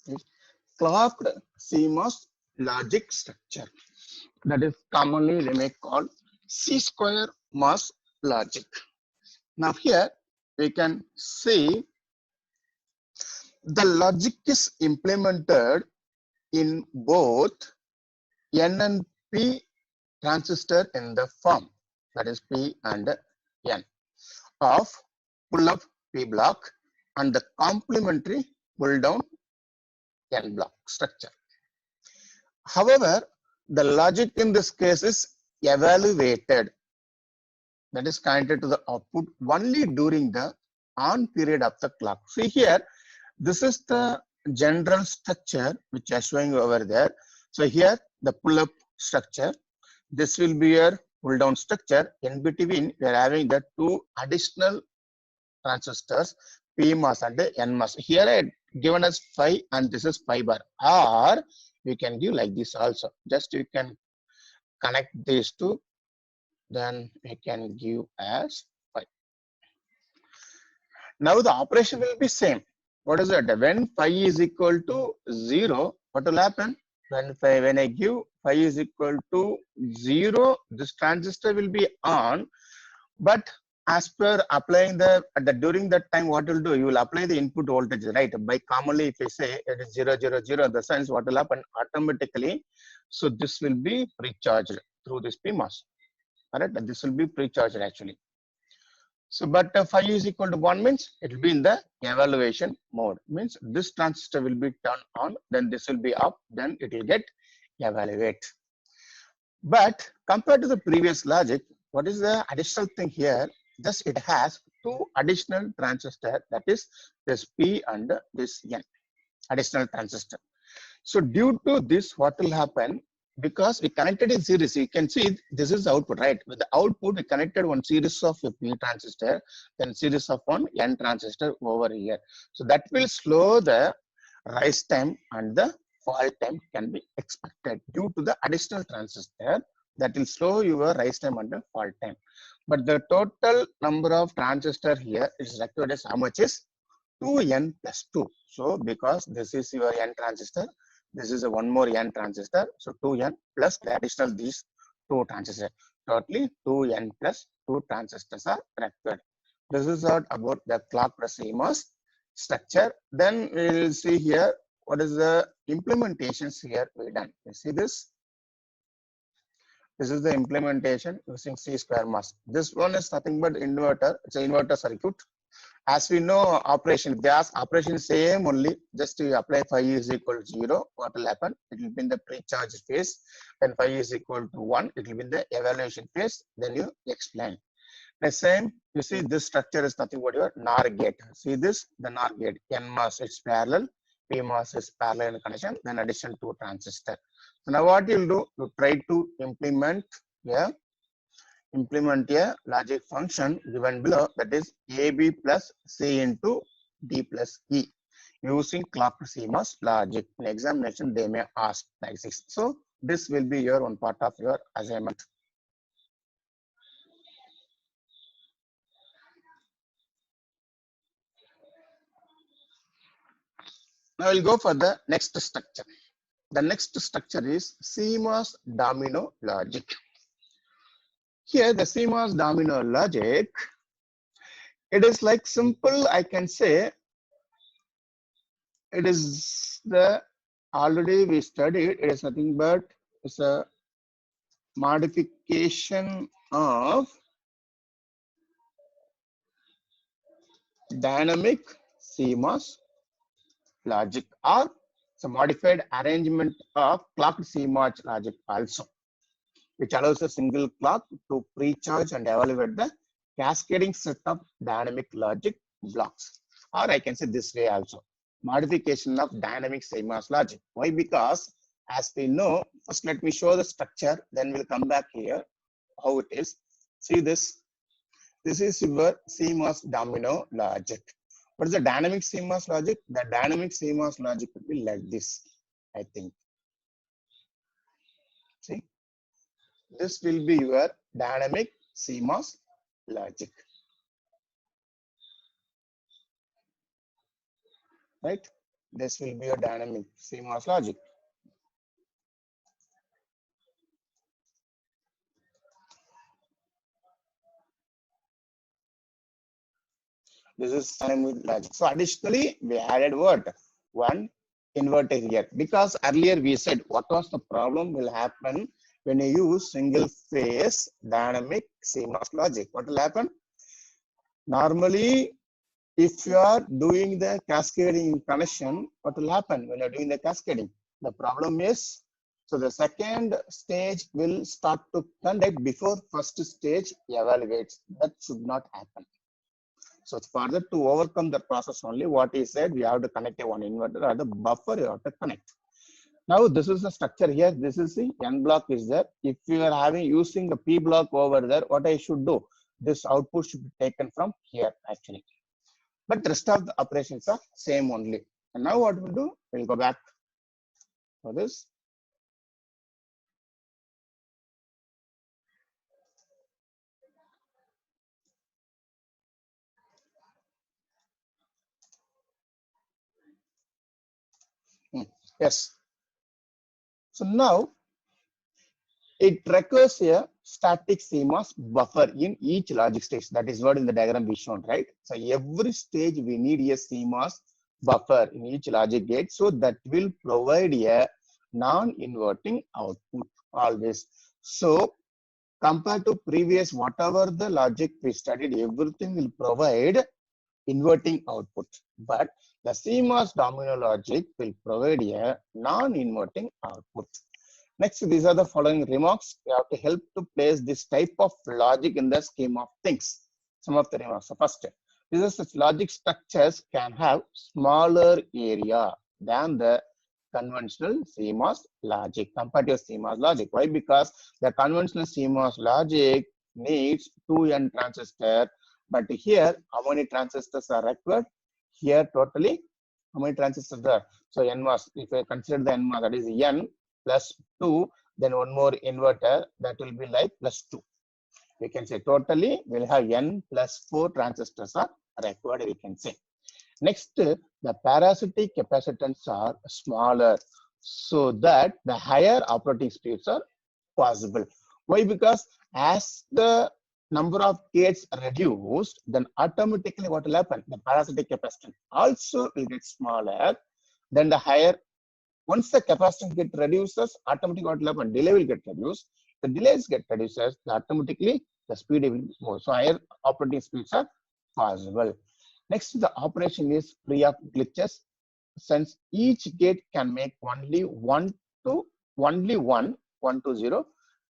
is clocked CMOS logic structure. That is commonly they may call C square MOS logic. Now here we can see the logic is implemented in both N and P transistor in the form, that is P and N, of pull up P block and the complementary pull down N block structure. However, the logic in this case is evaluated, that is connected to the output only during the on period of the clock. See here, this is the general structure which is showing over there. So here the pull up structure, this will be your pull down structure. In between we are having the two additional transistors PMOS and NMOS. Here I given as 5 and this is 5 bar, or we can give like this also. Just you can connect these two, then we can give as 5. Now the operation will be same. What is that? When phi is equal to 0, what will happen? When I give phi is equal to 0, this transistor will be on. But as per applying during that time, what will do? You will apply the input voltage, right? By commonly, if I say it is 0, 0, 0, the sense what will happen automatically? So this will be recharged through this PMOS. Alright, this will be pre-charged actually. So, but phi is equal to 1 means it will be in the evaluation mode. Means this transistor will be turned on, then this will be up, then it will get evaluate. But compared to the previous logic, what is the additional thing here? Just it has two additional transistor, that is this P and this N, additional transistor. So due to this, what will happen? Because we connected in series, you can see this is the output, right? With the output, we connected one series of a P transistor, then series of one N transistor over here. So that will slow the rise time and the fall time can be expected due to the additional transistor. That will slow your rise time and the fall time. But the total number of transistor here is required as how much is 2N plus 2. So because this is your N transistor, this is a one more N transistor. So 2N plus the additional these two transistors. Totally 2N plus 2 transistors are required. This is about the clock plus CMOS structure. Then we will see here what is the implementations here we done. You see this? This is the implementation using C square MOS. This one is nothing but inverter. It's an inverter circuit. As we know, operation, they ask operation same only. Just to apply phi is equal to 0, what will happen? It will be in the pre-charge phase. When phi is equal to 1, it will be in the evaluation phase. Then you explain. The same, you see this structure is nothing but your NOR gate. See this, the NOR gate. NMOS is parallel, PMOS is parallel in connection, then addition to transistor. So now what you'll do, you try to implement a logic function given below, that is AB plus C into D plus E using clock CMOS logic. In examination, they may ask like this. So this will be your one part of your assignment. Now we'll go for the next structure. The next structure is CMOS domino logic. Here the CMOS domino logic, it is like simple, I can say it is the already we studied, it is nothing but it's a modification of dynamic CMOS logic, or it's a modified arrangement of clocked CMOS logic also, which allows a single clock to pre-charge and evaluate the cascading set of dynamic logic blocks. Or I can say this way also, modification of dynamic CMOS logic. Why? Because as we know, first let me show the structure, then we'll come back here how it is. See this. This is your CMOS domino logic. What is the dynamic CMOS logic? The dynamic CMOS logic would be like this, I think. See, this will be your dynamic CMOS logic, right? This will be a dynamic CMOS logic. This is dynamic logic. So additionally, we added what? One inverter here. Because earlier we said what was the problem will happen when you use single phase dynamic CMOS logic. What will happen? Normally, if you are doing the cascading connection, what will happen when you're doing the cascading? The problem is, so the second stage will start to conduct before first stage evaluates. That should not happen. So further to overcome the process only, what he said, we have to connect a one inverter or the buffer you have to connect. Now this is the structure here. This is the N block is there. If you are having using the P block over there, what I should do? This output should be taken from here actually. But the rest of the operations are same only. And now what we'll do? We'll go back for this. Yes. So now it requires a static CMOS buffer in each logic stage. That is what in the diagram we shown, right? So every stage we need a CMOS buffer in each logic gate. So that will provide a non-inverting output always. So compared to previous, whatever the logic we studied, everything will provide inverting output. But the CMOS domino logic will provide a non-inverting output. Next, these are the following remarks. We have to help to place this type of logic in the scheme of things. Some of the remarks. So first, these are such logic structures can have smaller area than the conventional CMOS logic, comparative CMOS logic. Why? Because the conventional CMOS logic needs 2N transistor, but here, how many transistors are required? Here, totally, how many transistors are? So NMOS, if I consider the NMOS, that is N plus 2, then one more inverter, that will be like plus 2. We can say totally we'll have N plus 4 transistors are required, we can say. Next, the parasitic capacitance are smaller so that the higher operating speeds are possible. Why? Because as the number of gates reduced, then automatically what will happen? The parasitic capacitance also will get smaller, then the higher. Once the capacitance get reduces, automatically what will happen? Delay will get reduced. The delays get reduced, automatically the speed will be more. So higher operating speeds are possible. Next, the operation is free of glitches, since each gate can make only one to zero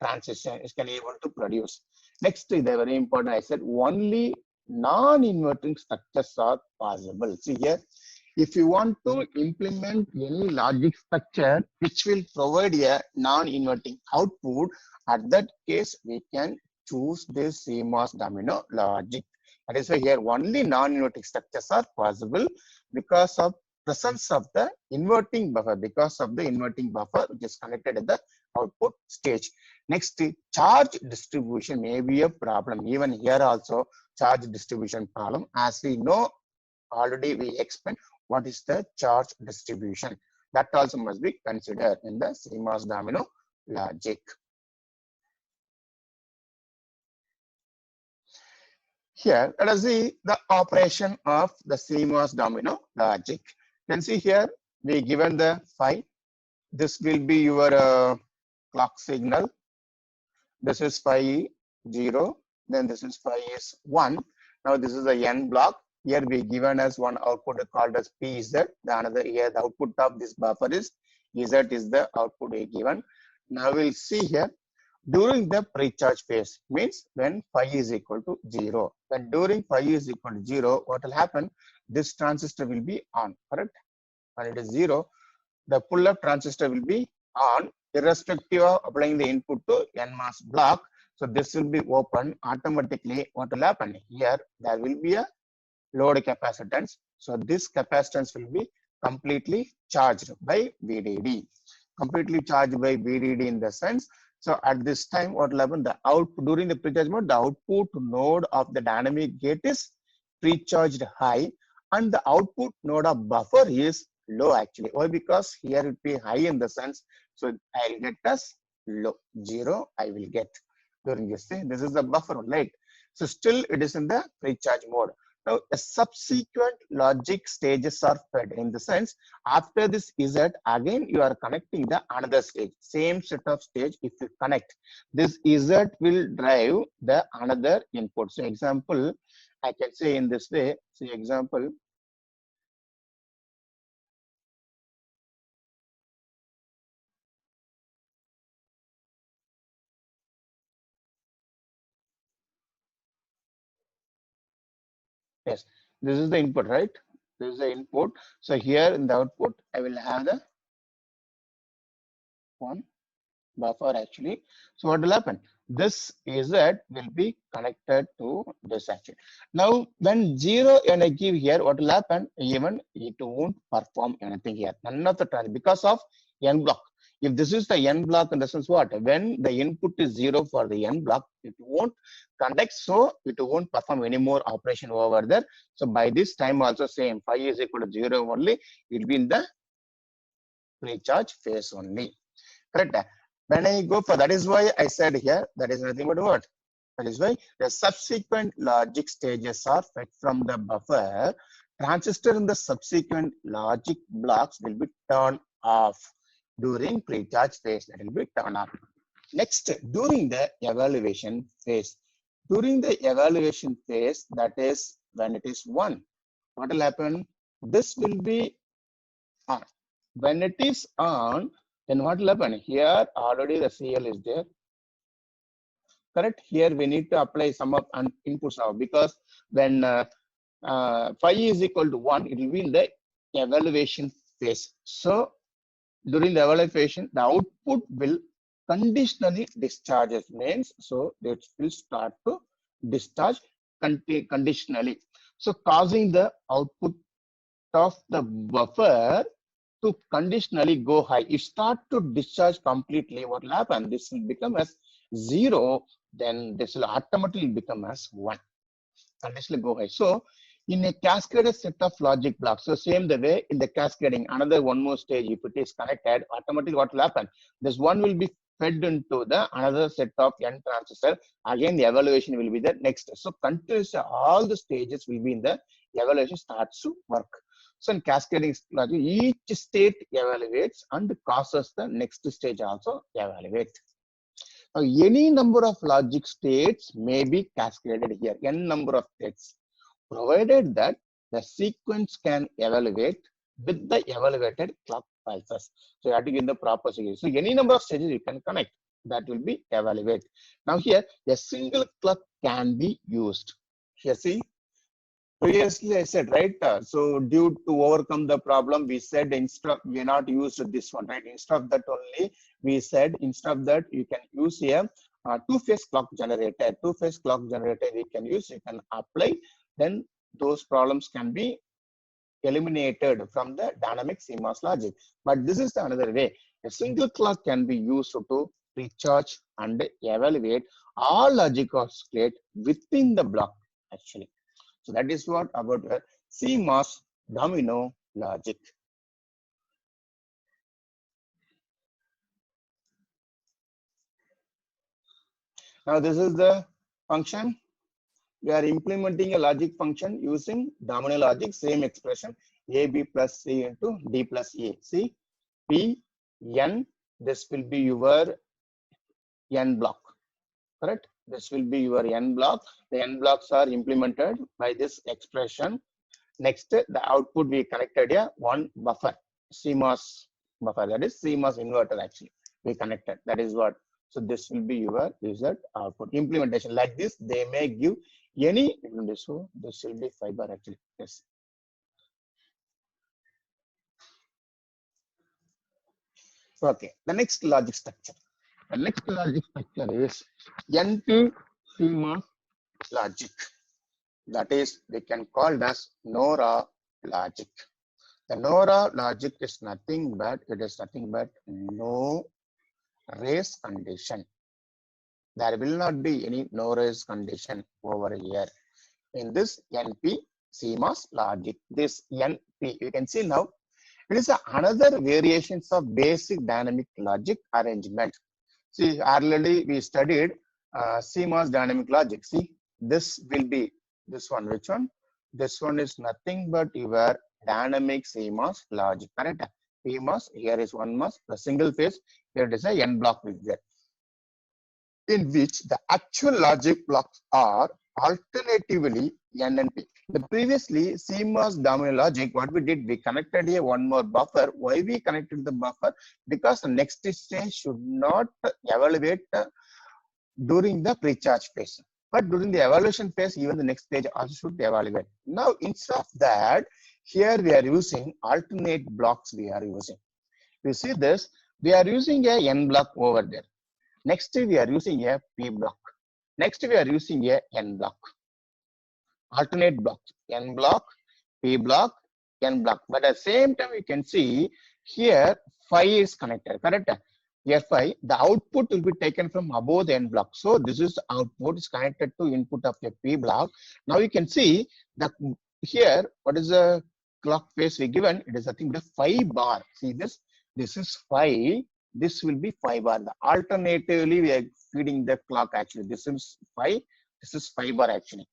transition. It can able to produce. Next, the very important. I said only non-inverting structures are possible. See here. If you want to implement any logic structure which will provide a non-inverting output, at that case, we can choose this CMOS domino logic. That is why here only non-inverting structures are possible because of presence of the inverting buffer, which is connected at the output stage. Next, charge distribution may be a problem. Even here also, charge distribution problem. As we know, already we explained what is the charge distribution. That also must be considered in the CMOS domino logic. Here, let us see the operation of the CMOS domino logic. You can see here, we given the phi. This will be your clock signal. This is phi 0. Then this is phi is 1. Now this is the N block. Here we given as one output called as PZ. The another here, the output of this buffer is Z is the output we given. Now we'll see here. During the pre-charge phase means when phi is equal to 0. When during phi is equal to 0, what will happen? This transistor will be on, correct? When it is 0, the pull-up transistor will be on, irrespective of applying the input to NMOS block. So this will be open automatically. What will happen? Here there will be a load capacitance. So this capacitance will be completely charged by VDD. Completely charged by VDD in the sense. So at this time, what will happen? The output during the pre-charge mode, the output node of the dynamic gate is pre-charged high, and the output node of buffer is low actually. Why? Because here it will be high in the sense. So I'll get as low. 0 I will get during this thing. This is the buffer, right? So still it is in the pre-charge mode. Now a subsequent logic stages are fed in the sense after this Z again you are connecting the another stage. Same set of stage if you connect. This Z will drive the another input. So example, I can say in this way. So example. Yes, this is the input, right? This is the input. So here in the output, I will have the one buffer actually. So what will happen? This Z will be connected to this actually. Now, when 0 and I give here, what will happen? Even it won't perform anything here. None of the time because of N block. If this is the N block, in the sense what? When the input is 0 for the N block, it won't conduct, so it won't perform any more operation over there. So by this time also same, phi is equal to 0 only, it will be in the pre-charge phase only. Correct? When I go for that is why I said here that is nothing but what? That is why the subsequent logic stages are fed from the buffer. Transistor in the subsequent logic blocks will be turned off during pre-charge phase. That will be turned off. Next, during the evaluation phase. During the evaluation phase, that is when it is 1. What will happen? This will be on. When it is on, then what will happen? Here already the CL is there. Correct? Here we need to apply some of inputs now because when phi is equal to 1, it will be in the evaluation phase. So during the evaluation, the output will conditionally discharges means so it will start to discharge conditionally. So causing the output of the buffer to conditionally go high. If start to discharge completely, what will happen? This will become as 0, then this will automatically become as 1. Conditionally go high. So in a cascaded set of logic blocks, so same the way in the cascading, another one more stage, if it is connected, automatically what will happen? This one will be fed into the another set of N transistor. Again, the evaluation will be the next. So continuously all the stages will be in the evaluation starts to work. So in cascading logic, each state evaluates and causes the next stage also evaluate. Now, any number of logic states may be cascaded here, n number of states, provided that the sequence can evaluate with the evaluated clock pulses. So you have to give the proper sequence. So any number of stages you can connect, that will be evaluate. Now here, a single clock can be used. Here see, previously I said, right? So due to overcome the problem, we said instead of, we not used this one, right? Instead of that only, we said instead of that, you can use a two-phase clock generator. Two-phase clock generator we can use, you can apply, then those problems can be eliminated from the dynamic CMOS logic. But this is another way. A single clock can be used to recharge and evaluate all logic oscillate within the block actually. So that is what about CMOS domino logic. Now this is the function. We are implementing a logic function using domino logic, same expression, AB plus C into D plus A. See, P, N, this will be your N block, correct? This will be your N block. The N blocks are implemented by this expression. Next, the output we connected here, one buffer, CMOS buffer, that is CMOS inverter actually, we connected, that is what. So this will be your result output. Implementation like this, they may give any, so this will be fiber actually, yes. Okay, the next logic structure. The next logic structure is NP CMOS logic. That is, we can call it as NORA logic. The NORA logic is nothing but, it is nothing but no race condition. There will not be any no race condition over here. In this NP CMOS logic, this NP, you can see now, It is another variations of basic dynamic logic arrangement. See, already we studied CMOS dynamic logic. See, this will be this one. Which one? This one is nothing but your dynamic CMOS logic. Correct? PMOS, here is one MOS, the single phase, here it is a N block is there, in which the actual logic blocks are alternatively N and P. The previously CMOS dominant logic, what we did, we connected here one more buffer. Why we connected the buffer? Because the next stage should not evaluate during the pre-charge phase. But during the evaluation phase, even the next stage also should evaluate. Now, instead of that, here we are using alternate blocks we are using. You see this, we are using a N block over there. Next, we are using a P block. Next, we are using a N block. Alternate blocks, N block, P block, N block. But at the same time, you can see here phi is connected, correct? Here phi, the output will be taken from above the N block. So this is the output is connected to input of a P block. Now you can see that here, what is the clock phase we given? It is nothing but a phi bar. See this? This is phi. This will be phi bar. The alternatively, we are feeding the clock actually. This is phi. This is phi bar actually.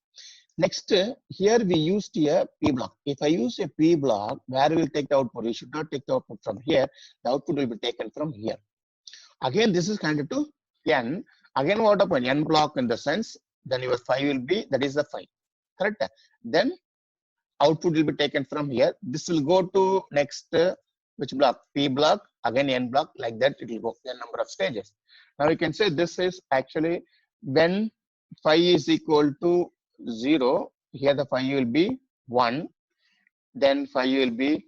Next, here we used a P block. If I use a P block, where we will take the output? We should not take the output from here. The output will be taken from here. Again, this is connected to N. Again, what happened? N block in the sense, then your phi will be, that is the phi. Correct? Then output will be taken from here. This will go to next, which block? P block, again N block, like that it will go, the number of stages. Now you can say this is actually when phi is equal to 0, here the phi will be 1, then phi will be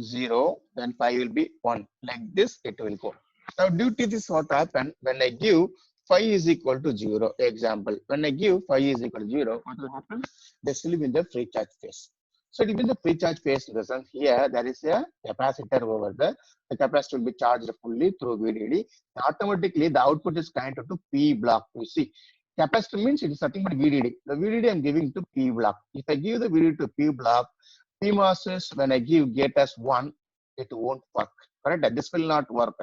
0, then phi will be 1. Like this, it will go. Now, due to this, what happened when I give phi is equal to 0? Example, when I give phi is equal to 0, what will happen? This will be in the free charge phase. So, it will be in the free charge phase in the sense here there is a capacitor over there. The capacitor will be charged fully through VDD. Automatically, the output is connected to P block. You see, capacitor means it is nothing but VDD. The VDD I am giving to P block. If I give the VDD to P block, PMOS when I give gate as 1, it won't work. Correct? This will not work.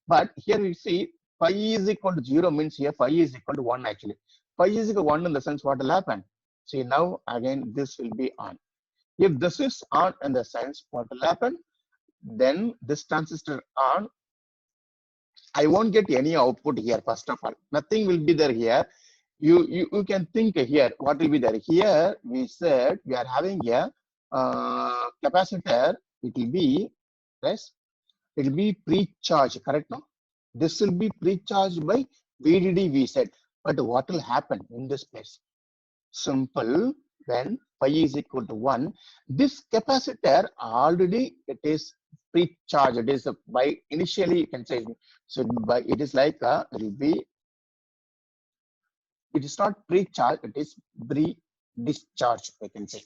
But here we see phi is equal to 0 means here phi is equal to 1 actually. Phi is equal to 1 in the sense what will happen? See now again this will be on. If this is on in the sense what will happen? Then this transistor on, I won't get any output here first of all. Nothing will be there here. You can think here what will be there. Here we said we are having a capacitor. It will be yes. It will be pre-charged, correct? No, this will be pre-charged by VDD. We said, but what will happen in this place? Simple. When phi is equal to 1, this capacitor already it is pre-charged. It is by initially you can say so. By it is like it will be. It is not pre-charged. It is pre-discharge. We can say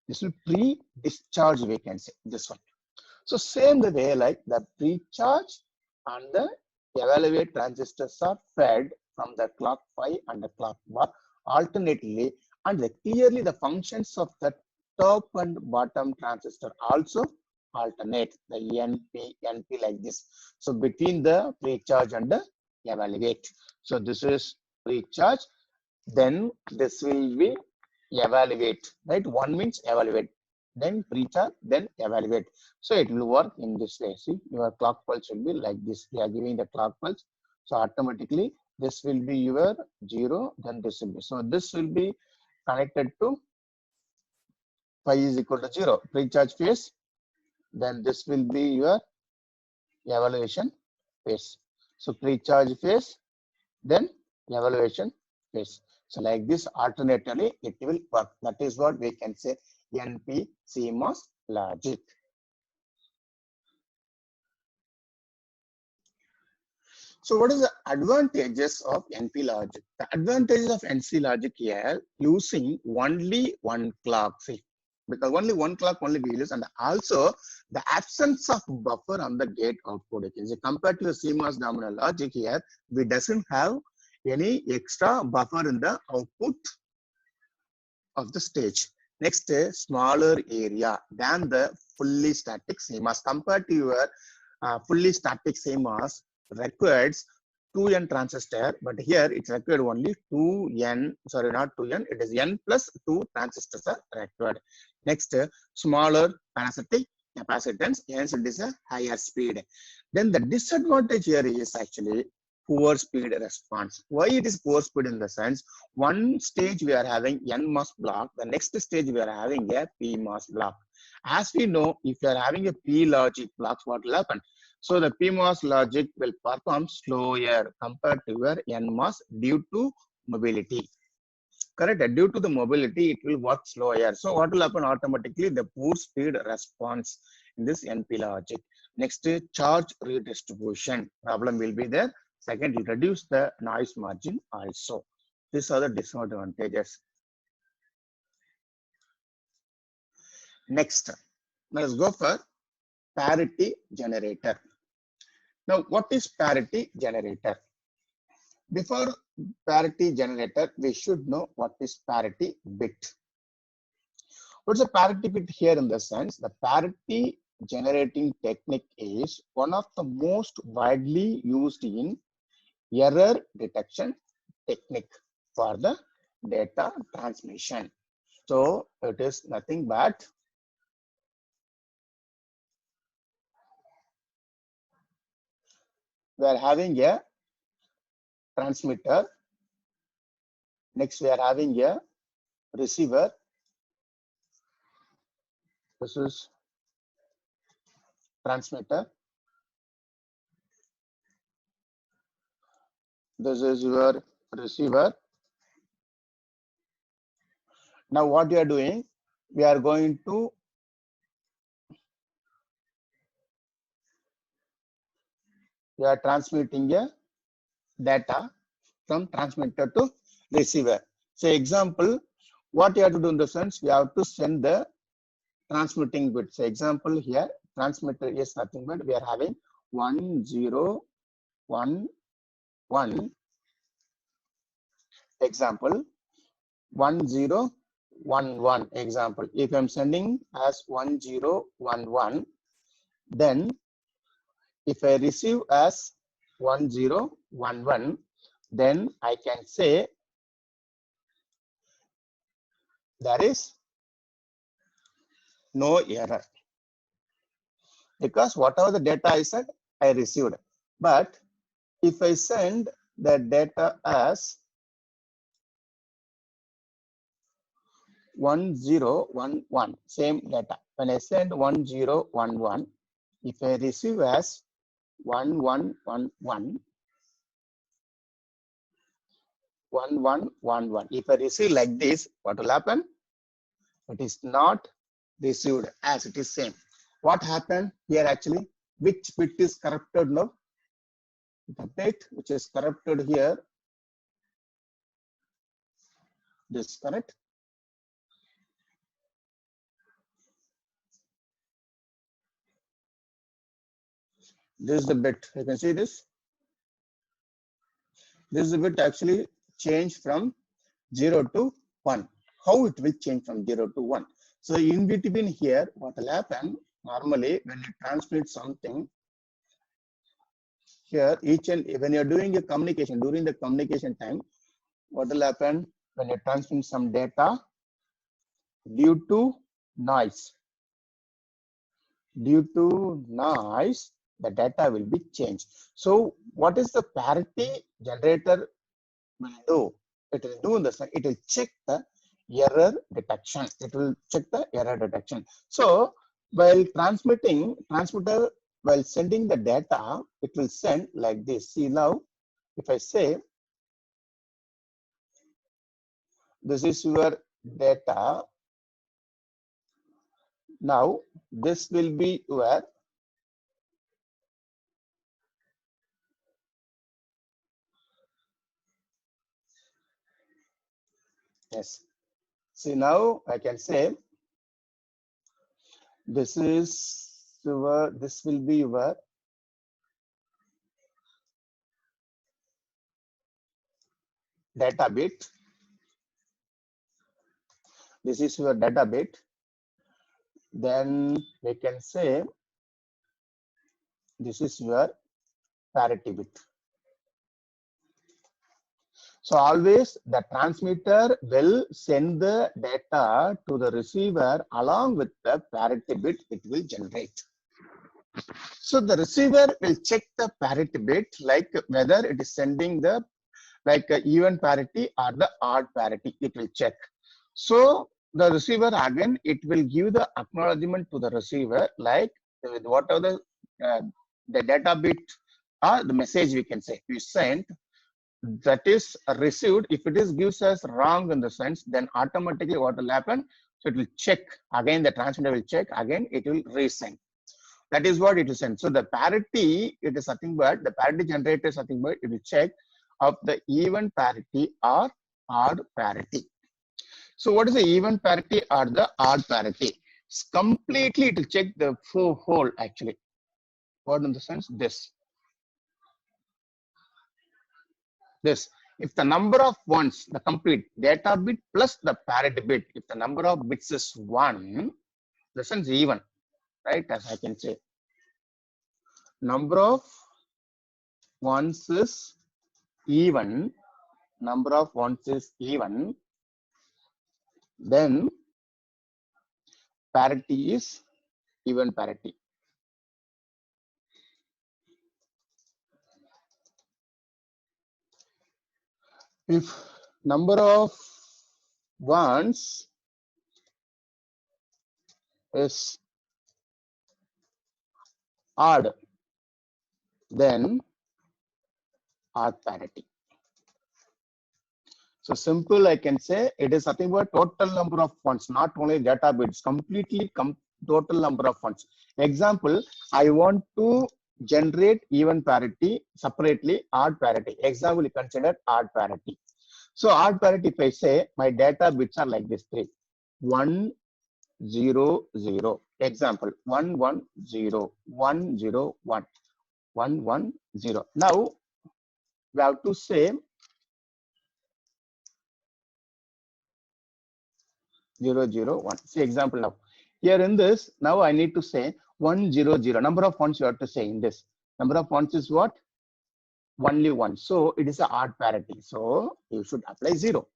this will pre-discharge. We can say this one. So same the way like the pre-charge and the evaluate transistors are fed from the clock phi and the clock bar alternately, and clearly the functions of the top and bottom transistor also alternate the NP like this. So between the pre-charge and the evaluate. So this is pre-charge, then this will be evaluate, right? One means evaluate, then pre-charge, then evaluate. So it will work in this way. See, your clock pulse will be like this. We are giving the clock pulse. So automatically this will be your 0, then this will be. So this will be connected to phi is equal to 0, pre-charge phase. Then this will be your evaluation phase. So pre-charge phase, then evaluation phase. So like this alternatively it will work. That is what we can say NP CMOS logic. So what is the advantages of NP logic? The advantages of NC logic here using only one clock. See, because only one clock only we use, and also the absence of buffer on the gate output. Compared to the CMOS dominant logic here, we doesn't have any extra buffer in the output of the stage. Next, smaller area than the fully static CMOS. Compared to your fully static CMOS requires 2n transistor, but here it's required only 2n, sorry, not 2n, it is n plus 2 transistors are required. Next, smaller parasitic capacitance, hence it is a higher speed. Then the disadvantage here is actually poor speed response. Why it is poor speed? In the sense, one stage we are having NMOS block, the next stage we are having a PMOS block. As we know, if you are having a P logic blocks, what will happen? So the PMOS logic will perform slower compared to your NMOS due to mobility. Correct. Due to the mobility, it will work slower. So what will happen automatically? The poor speed response in this NP logic. Next, charge redistribution problem will be there. Second, it reduce the noise margin also. These are the disadvantages. Next, let's go for parity generator. Now, what is parity generator? Before parity generator, we should know what is parity bit. What's a parity bit here? In the sense, the parity generating technique is one of the most widely used in error detection technique for the data transmission. So it is nothing but we are having a transmitter. Next, we are having a receiver. This is transmitter. This is your receiver. Now, what we are doing, we are going to transmitting a data from transmitter to receiver. So, example, what you have to do in the sense, we have to send the transmitting bit. So, example here, transmitter is nothing but we are having 1011. Example 1011. Example, if I'm sending as 1011, then if I receive as 1011, then I can say there is no error because whatever the data I said, I received. But if I send the data as 1011, same data. When I send 1011, if I receive as 1111, 1111, if I receive like this, what will happen? It is not received as it is same. What happened here actually? Which bit is corrupted now? The bit which is corrupted here, this correct? This is the bit. You can see this. This is the bit actually changed from 0 to 1. How it will change from 0 to 1? So in between here, what will happen? Normally, when you transmit something, here each and when you're doing a communication, during the communication time, what will happen when you transmit some data due to noise? Due to noise, the data will be changed. So what is the parity generator will do? It will do this. It will check the error detection. It will check the error detection. So while transmitter while sending the data, it will send like this. See now, if I say this is your data, now this will be your yes. See now I can say this is your, this will be your data bit. This is your data bit. Then we can say this is your parity bit. So always the transmitter will send the data to the receiver along with the parity bit it will generate. So the receiver will check the parity bit, like whether it is sending the even parity or the odd parity, it will check. So the receiver again, it will give the acknowledgement to the receiver, like whatever the data bit or the message we can say we sent, that is received. If it is gives us wrong in the sense, then automatically what will happen? So it will check again, the transmitter will check again, it will resend. That is what it is sent. So the parity, it is nothing but the parity generator is nothing but it will check of the even parity or odd parity. So what is the even parity or the odd parity? It's completely it will check the whole actually. What in the sense? This. If the number of ones, the complete data bit plus the parity bit, if the number of bits is 1, the sense even, right? As I can say, number of ones is even, number of ones is even, then parity is even parity. If number of ones is odd, then odd parity. So simple, I can say it is nothing but total number of ones, not only data bits, completely total number of ones. Example, I want to generate even parity separately, odd parity. Example, you consider odd parity. So odd parity, if I say my data bits are like this 3, 1, 0, 0. Example 1, 1, 0, 1, 0, 1, 1, 1, 0. Now we have to say 0, 0, 1. See example now. Here in this, now I need to say 1, 0, 0. Number of ones you have to say in this. Number of ones is what? Only 1. So it is an odd parity. So you should apply 0.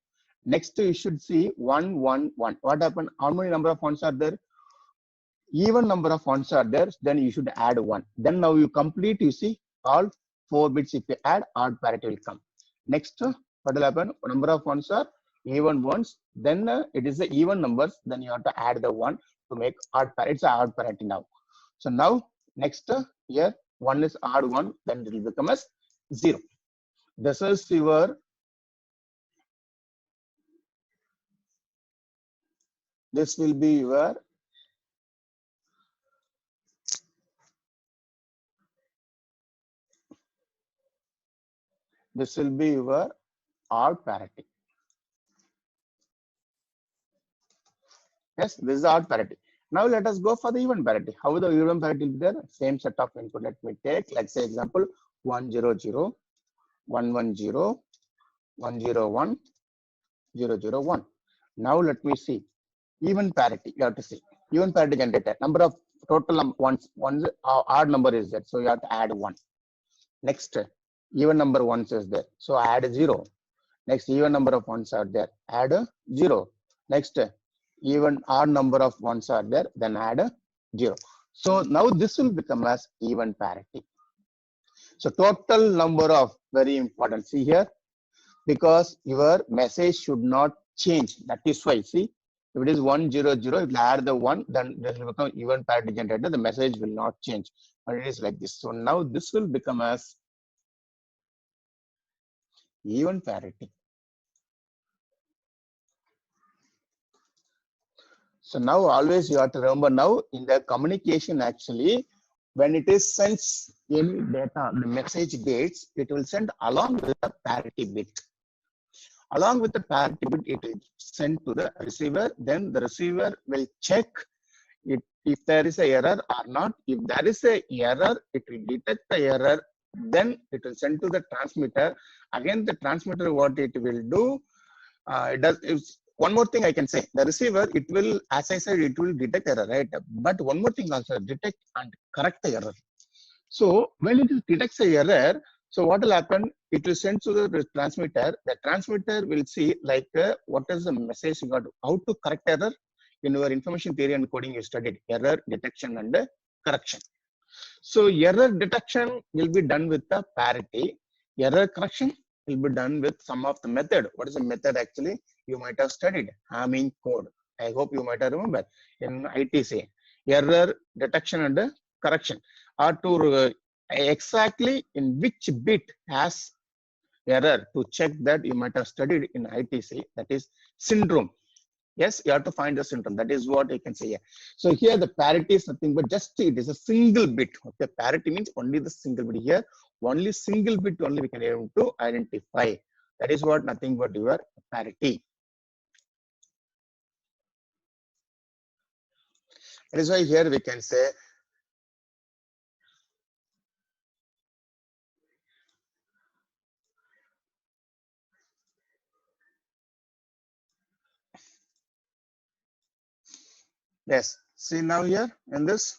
Next you should see 1, 1, 1. What happened? How many number of ones are there? Even number of ones are there. Then you should add 1. Then now you complete, you see all 4 bits. If you add, odd parity will come. Next, what will happen? Number of ones are even ones, then it is the even numbers, then you have to add the 1 to make odd parity. It's an odd parity now. So now next here 1 is odd 1, then it will become as 0. This is your this will be your odd parity. Yes, this is odd parity. Now let us go for the even parity. How the even parity will be there? Same set of input. Let me take, let's say example 1, 0, 0, 1, 1, 0, 1, 0, 1, 0, 0, 1. Now let me see even parity. You have to see even parity generator. Number of total ones odd number is there, so you have to add 1. Next, even number ones is there, so add 0. Next, even number of ones are there, add 0. Next, even odd number of ones are there, then add 0. So now this will become as even parity. So total number of, very important, see here, because your message should not change. That is why, see, if it is 1, 0, 0, if you add the 1, then this will become even parity generator. The message will not change, but it is like this. So now this will become as even parity. So now always you have to remember, now in the communication actually, when it is sends any data, the message dates, it will send along with the parity bit. Along with the parity bit, it will send to the receiver. Then the receiver will check it, if there is a error or not. If there is a error, it will detect the error. Then it will send to the transmitter. Again, the transmitter, what it will do, it does is one more thing I can say, the receiver, it will, as I said, it will detect error, right? But one more thing also, detect and correct the error. So when it detects a error, so what will happen? It will send to the transmitter. The transmitter will see like what is the message you got, how to correct error. In your information theory and coding, you studied error detection and correction. So error detection will be done with the parity. Error correction will be done with some of the method. What is the method actually? You might have studied Hamming code. I hope you might have remember in ITC. Error detection and correction are to exactly in which bit has error, to check that you might have studied in ITC, that is syndrome. Yes, you have to find the syndrome. That is what I can say here. So here the parity is nothing but just it is a single bit. Okay, parity means only the single bit. Here only single bit only we can able to identify. That is what nothing but your parity. That is why here we can say yes. See now here in this,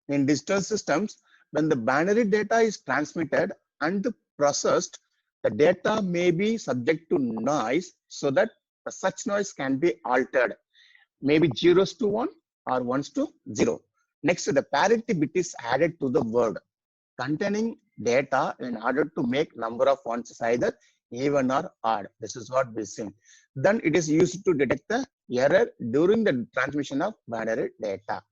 in digital systems, when the binary data is transmitted and processed, the data may be subject to noise so that such noise can be altered. Maybe zeros to 1 or ones to 0. Next, the parity bit is added to the word containing data in order to make number of ones either even or odd. This is what we see. Then it is used to detect the error during the transmission of binary data.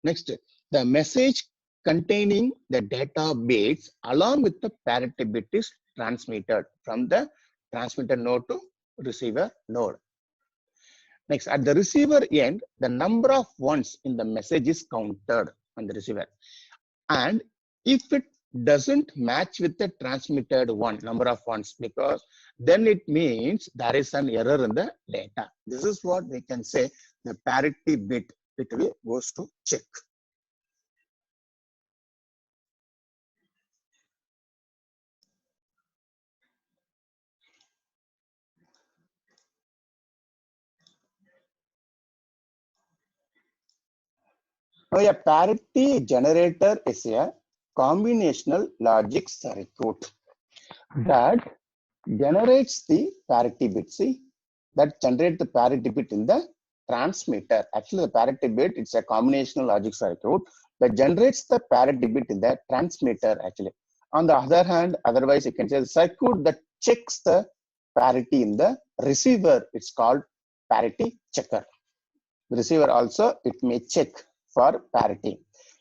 Next, the message containing the data bits along with the parity bit is transmitted from the transmitter node to receiver node. Next, at the receiver end, the number of ones in the message is counted on the receiver. And if it doesn't match with the transmitted one number of ones, because then it means there is an error in the data. This is what we can say the parity bit, it will goes to check. Now, a parity generator is a combinational logic circuit that generates the parity bit. See, that generate the parity bit in the transmitter. Actually, the parity bit, it's a combinational logic circuit that generates the parity bit in the transmitter actually. On the other hand, otherwise you can say the circuit that checks the parity in the receiver. It's called parity checker. The receiver also, it may check for parity.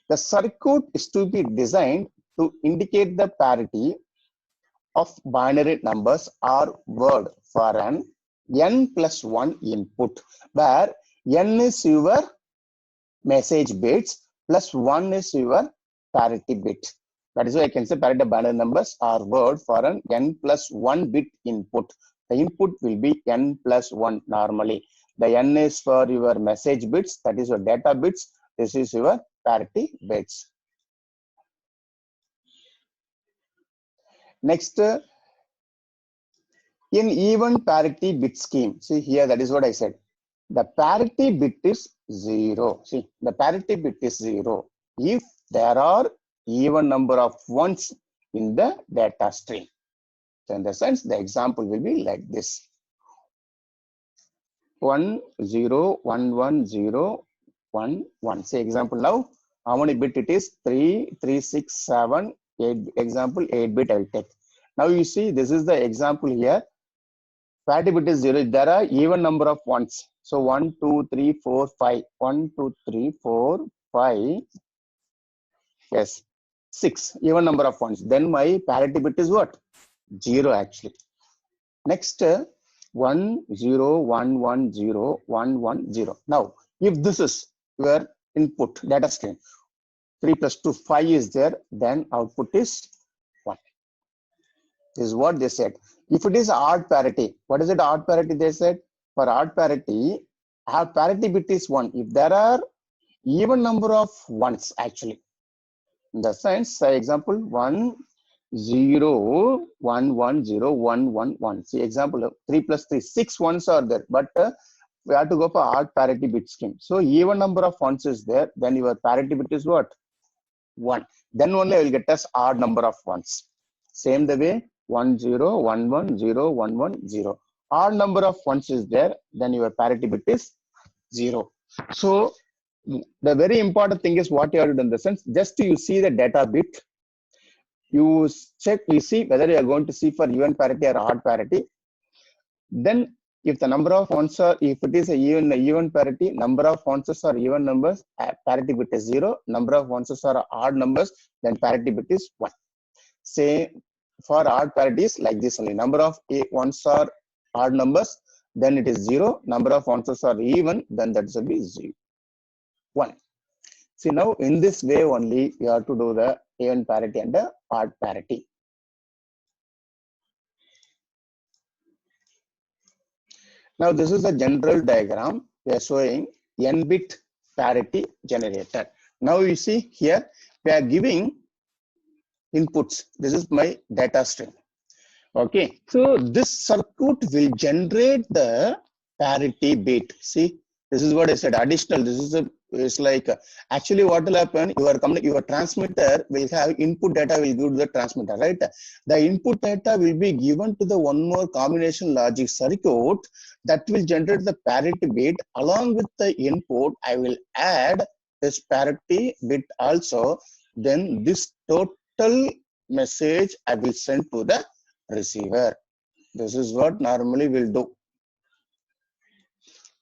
The circuit is to be designed to indicate the parity of binary numbers or word for an n plus 1 input, where n is your message bits plus 1 is your parity bit. That is why I can say parity of binary numbers or word for an n plus 1 bit input. The input will be n plus 1 normally. The n is for your message bits, that is your data bits. This is your parity bits. Next, in even parity bit scheme, see here, that is what I said. The parity bit is 0. See, the parity bit is 0 if there are even number of ones in the data stream. So in the sense, the example will be like this. 1 0 1 1 0 1 1. Say example now, how many bit it is? 3 3 6 7 8. Example 8 bit I will take. Now you see, this is the example here. Parity bit is 0. There are even number of ones. So 1 2 3 4 5. 1 2 3 4 5. Yes, 6. Even number of ones. Then my parity bit is what? 0 actually. Next, 1 0 1 1 0 1 1 0. Now, if this is your input data stream, 3 plus 2 5 is there, then output is 1. This is what they said. If it is odd parity, what is it odd parity they said? For odd parity, our parity bit is 1. If there are even number of ones actually, in the sense, say example 1 0, 1, 1, 0, 1, 1, 1. See, example of 3 plus 3, 6 ones are there, but we have to go for odd parity bit scheme. So even number of ones is there, then your parity bit is what? 1. Then only I will get us odd number of ones. Same the way 1, 0, 1, 1, 0, 1, 1, 0. Odd number of ones is there, then your parity bit is 0. So the very important thing is what you have to do in the sense, just you see the data bit, you check, you see whether you are going to see for even parity or odd parity. Then if the number of ones are, if it is a even parity, number of ones are even numbers, parity bit is 0. Number of ones are odd numbers, then parity bit is 1. Say for odd parities like this only, number of ones are odd numbers, then it is 0. Number of ones are even, then that will be 0, 1. See, now in this way only you have to do the even parity and the odd parity. Now this is a general diagram. We are showing n-bit parity generator. Now you see here we are giving inputs. This is my data stream. Okay, so this circuit will generate the parity bit. See, this is what I said. Additional. This is a. It's like actually what will happen. Your transmitter will have input data will give to the transmitter, right? The input data will be given to the one more combination logic circuit that will generate the parity bit. Along with the input, I will add this parity bit also. Then this total message I will send to the receiver. This is what normally we'll do.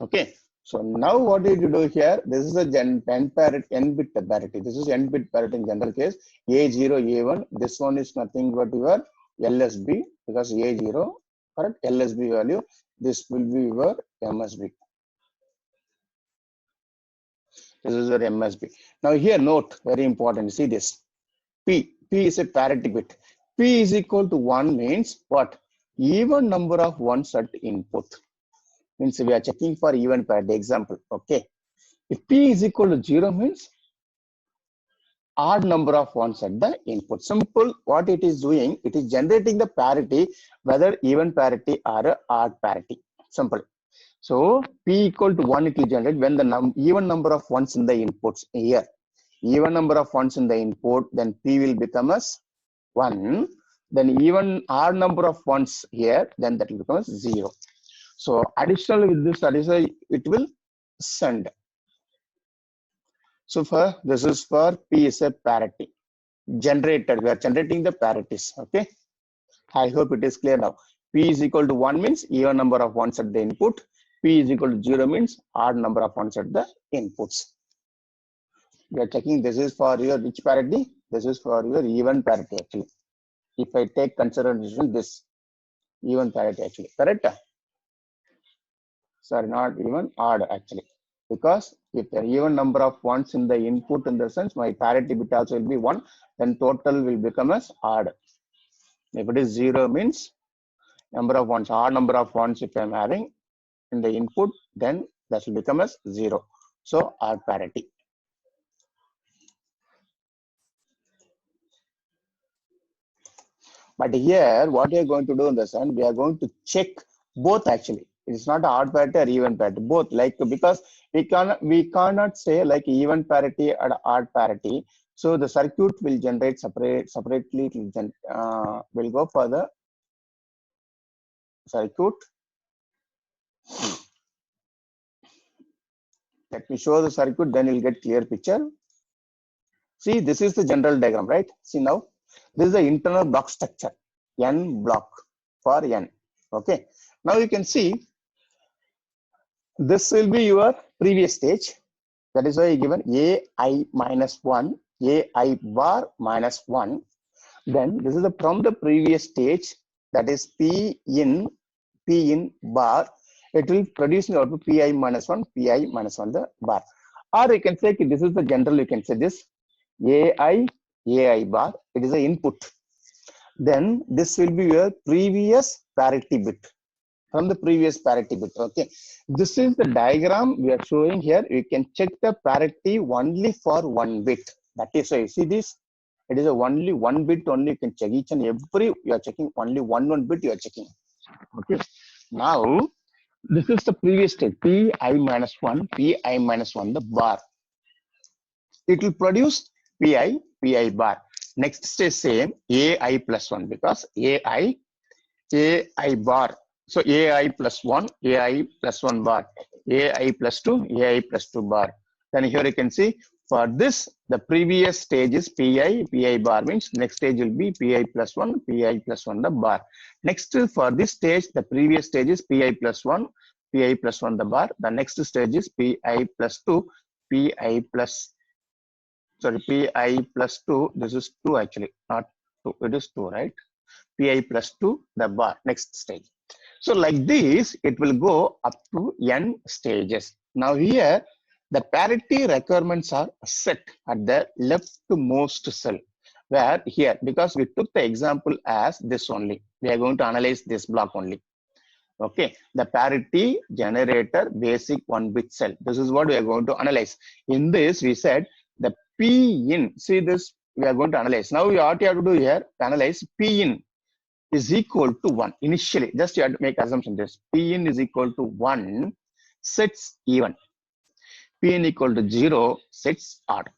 Okay, so now what did you do here? This is a n-bit parity. This is n-bit parity in general case. A0, A1. This one is nothing but your LSB because A0, correct? LSB value. This will be your MSB. This is your MSB. Now here note, very important. See this. P is a parity bit. P is equal to 1 means what? Even number of ones at input. Means we are checking for even parity. Example. Okay. If P is equal to 0 means odd number of ones at the input. Simple. What it is doing, it is generating the parity, whether even parity or odd parity. Simple. So P equal to 1 it will generate when the even number of ones in the inputs here. Even number of ones in the input, then P will become as 1. Then even odd number of ones here, then that will become as 0. So additional with this additional, it will send. So for this is for P is a parity generated. We are generating the parities. Okay. I hope it is clear now. P is equal to 1 means even number of ones at the input. P is equal to 0 means odd number of ones at the inputs. We are checking this is for your which parity? This is for your even parity actually. If I take consideration this even parity actually, correct? Sorry, not even odd actually. Because if there are even number of ones in the input in the sense, my parity bit also will be 1, then total will become as odd. If it is 0 means number of ones, odd number of ones if I am having in the input, then that will become as 0. So odd parity. But here, what we are going to do in the sun, we are going to check both actually. It is not odd parity or even parity, both. Like because we cannot say like even parity or odd parity. So the circuit will generate separately. Will go for the circuit. Let me show the circuit, then you'll get clear picture. See, this is the general diagram, right? See now, this is the internal block structure, n block for n. Okay. Now you can see this will be your previous stage. That is why you given ai minus 1, ai bar minus 1. Then this is from the previous stage, that is p in bar. It will produce the output pi minus 1, pi minus 1 the bar. Or you can say this is the general, you can say this ai bar, it is the input. Then this will be your previous parity bit. From the previous parity bit. Okay, this is the diagram we are showing here. You can check the parity only for one bit. That is why you see this. It is only one bit only you can check. Each and every you are checking only one bit you are checking. Okay. Now this is the previous state, pi minus 1, pi minus 1, the bar. It will produce pi bar. Next stage same, ai plus 1 because ai bar. So ai plus 1, ai plus 1 bar, ai plus 2, ai plus 2 bar. Then here you can see for this, the previous stage is pi bar means next stage will be pi plus 1, pi plus 1 the bar. Next for this stage, the previous stage is pi plus 1, pi plus 1 the bar. The next stage is pi plus 2, pi plus, sorry, pi plus 2. This is 2 actually, not 2, it is 2, right? Pi plus 2 the bar, next stage. So like this, it will go up to n stages. Now here, the parity requirements are set at the leftmost cell. Where here, because we took the example as this only, we are going to analyze this block only. Okay, the parity generator basic 1-bit cell. This is what we are going to analyze. In this, we said the P in, see this, we are going to analyze. Now, what you have to do here, analyze P in is equal to 1. Initially, just you have to make assumption this. P in is equal to 1, sets even. P in equal to 0, sets odd.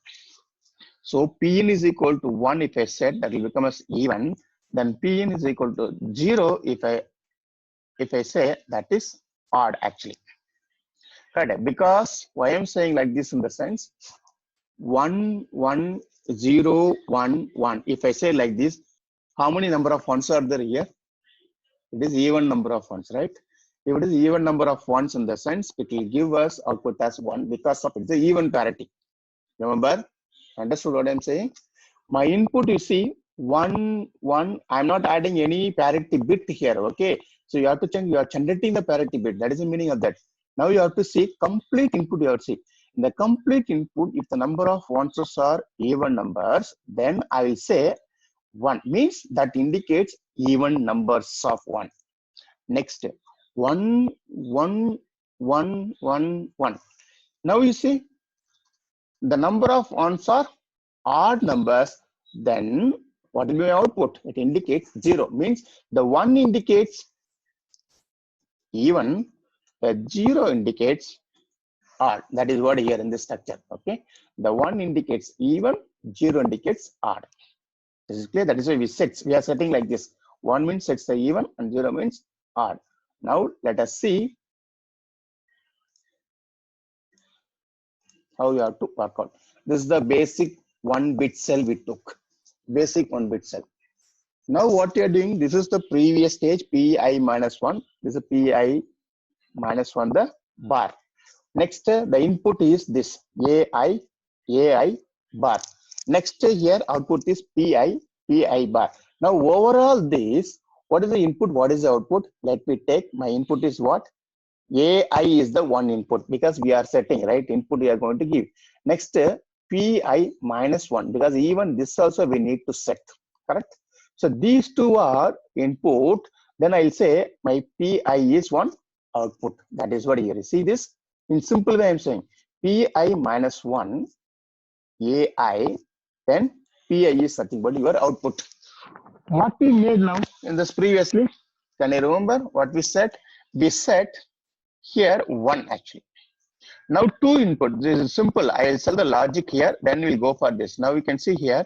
So P in is equal to 1 if I set, that will become as even. Then P in is equal to 0 if I say that is odd actually. Right? Because why I'm saying like this in the sense 1 1 0 1 1. If I say like this, how many number of ones are there here? It is even number of ones, right? If it is even number of ones in the sense, it will give us output as 1 because of it's the even parity. Remember? Understood what I'm saying? My input, you see, 1 1. I'm not adding any parity bit here. Okay. So you have to check, you are generating the parity bit. That is the meaning of that. Now you have to see complete input. You have to see in the complete input, if the number of ones are even numbers, then I will say 1 means that indicates even numbers of 1. Next, 1 1 1 1 1. Now you see the number of ones are odd numbers, then what will be my output? It indicates 0 means the 1 indicates even, the 0 indicates odd. That is what here in this structure. Okay, the 1 indicates even, 0 indicates odd. This is clear. That is why we are setting like this. 1 means sets the even and 0 means odd. Now let us see how you have to work out. This is the basic 1-bit cell we took. Basic 1-bit cell. Now what you are doing, this is the previous stage, pi minus 1. This is pi minus 1, the bar. Next, the input is this, ai bar. Next here, output is pi bar. Now overall this, what is the input, what is the output? Let me take, my input is what? ai is the one input because we are setting, right? Input we are going to give. Next, pi minus 1 because even this also we need to set, correct? So these two are input. Then I'll say my pi is one output. That is what here. You see this? In simple way, I'm saying pi minus 1 ai, then pi is nothing but your output. What we made now in this previously, can you remember what we set? We set here 1 actually. Now 2 input. This is simple. I'll sell the logic here, then we'll go for this. Now you can see here,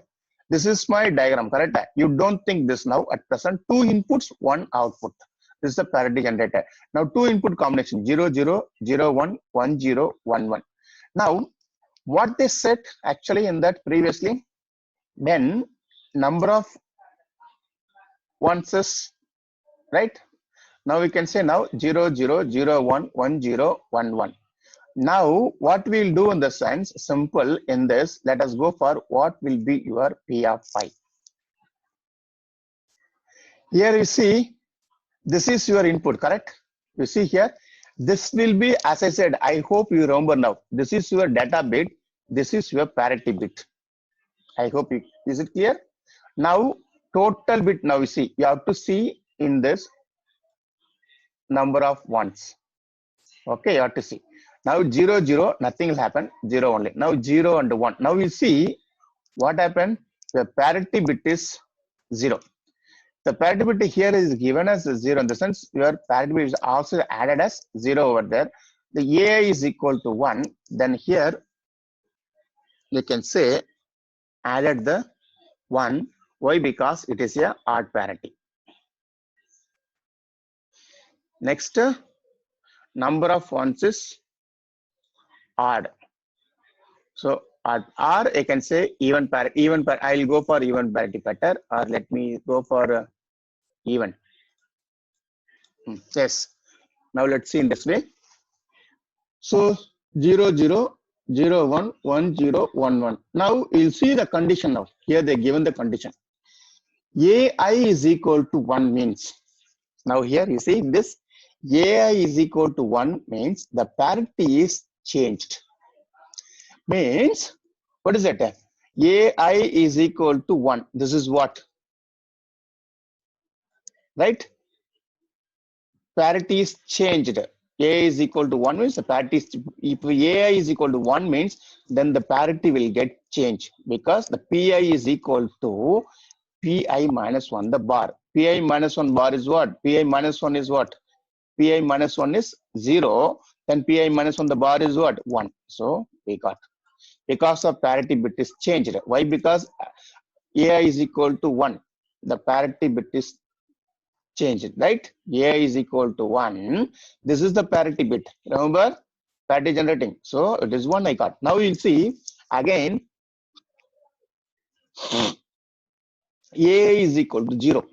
this is my diagram, correct? You don't think this now. At present, 2 inputs, 1 output. This is the parity generator. Now 2 input combination 0 0 0 1 1 0 1 1. Now what they set actually in that previously, then number of ones is right. Now we can say now 0 0 0 1 1 0 1 1. Now what we'll do in the sense simple in this, let us go for what will be your P of 5. Here you see, this is your input, correct? You see here, this will be, as I said, I hope you remember now, this is your data bit, this is your parity bit. I hope you, is it clear? Now total bit, now you see, you have to see in this number of ones. Okay, you have to see. Now 0 0, nothing will happen, 0 only. Now 0 and 1. Now you see what happened. the parity bit is 0. The parity bit here is given as 0 in the sense your parity bit is also added as 0 over there. The AI is equal to 1. Then here you can say added the 1. Why? Because it is a odd parity. Next, number of ones is odd. So or I can say even parity. I'll go for even parity better, or let me go for even. Yes. Now let's see in this way. So 0, 0, 0, 1, 1, 0, 1, 1. Now you'll see the condition now. Here they given the condition. AI is equal to 1 means. Now here you see this AI is equal to 1 means the parity is changed. Means what is it? AI is equal to 1. This is what? Right? Parity is changed. A is equal to 1 means the parity is, if AI is equal to 1 means then the parity will get changed because the PI is equal to PI minus 1 the bar. PI minus 1 bar is what? PI minus 1 is what? PI minus 1 is 0. Then PI minus 1 the bar is what? 1. So we got. Because of parity bit is changed. Why? Because AI is equal to 1. The parity bit is changed, right? AI is equal to 1. This is the parity bit. Remember? Parity generating. So it is 1 I got. Now you'll see again AI is equal to 0.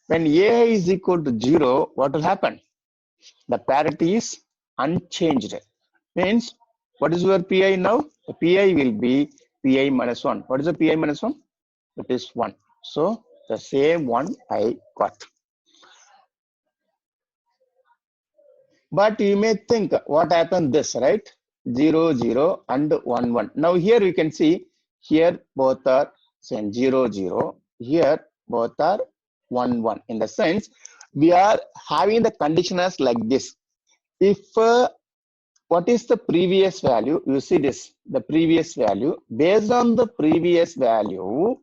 When AI is equal to 0, what will happen? The parity is unchanged. Means what is your PI now? The PI will be PI minus 1. What is the PI minus 1? It is 1. So the same one I got. But you may think what happened this, right? 0, 0 and 1, 1. Now here we can see here both are same 0, 0. Here both are 1, 1. In the sense we are having the condition as like this. If what is the previous value? You see this, the previous value. Based on the previous value,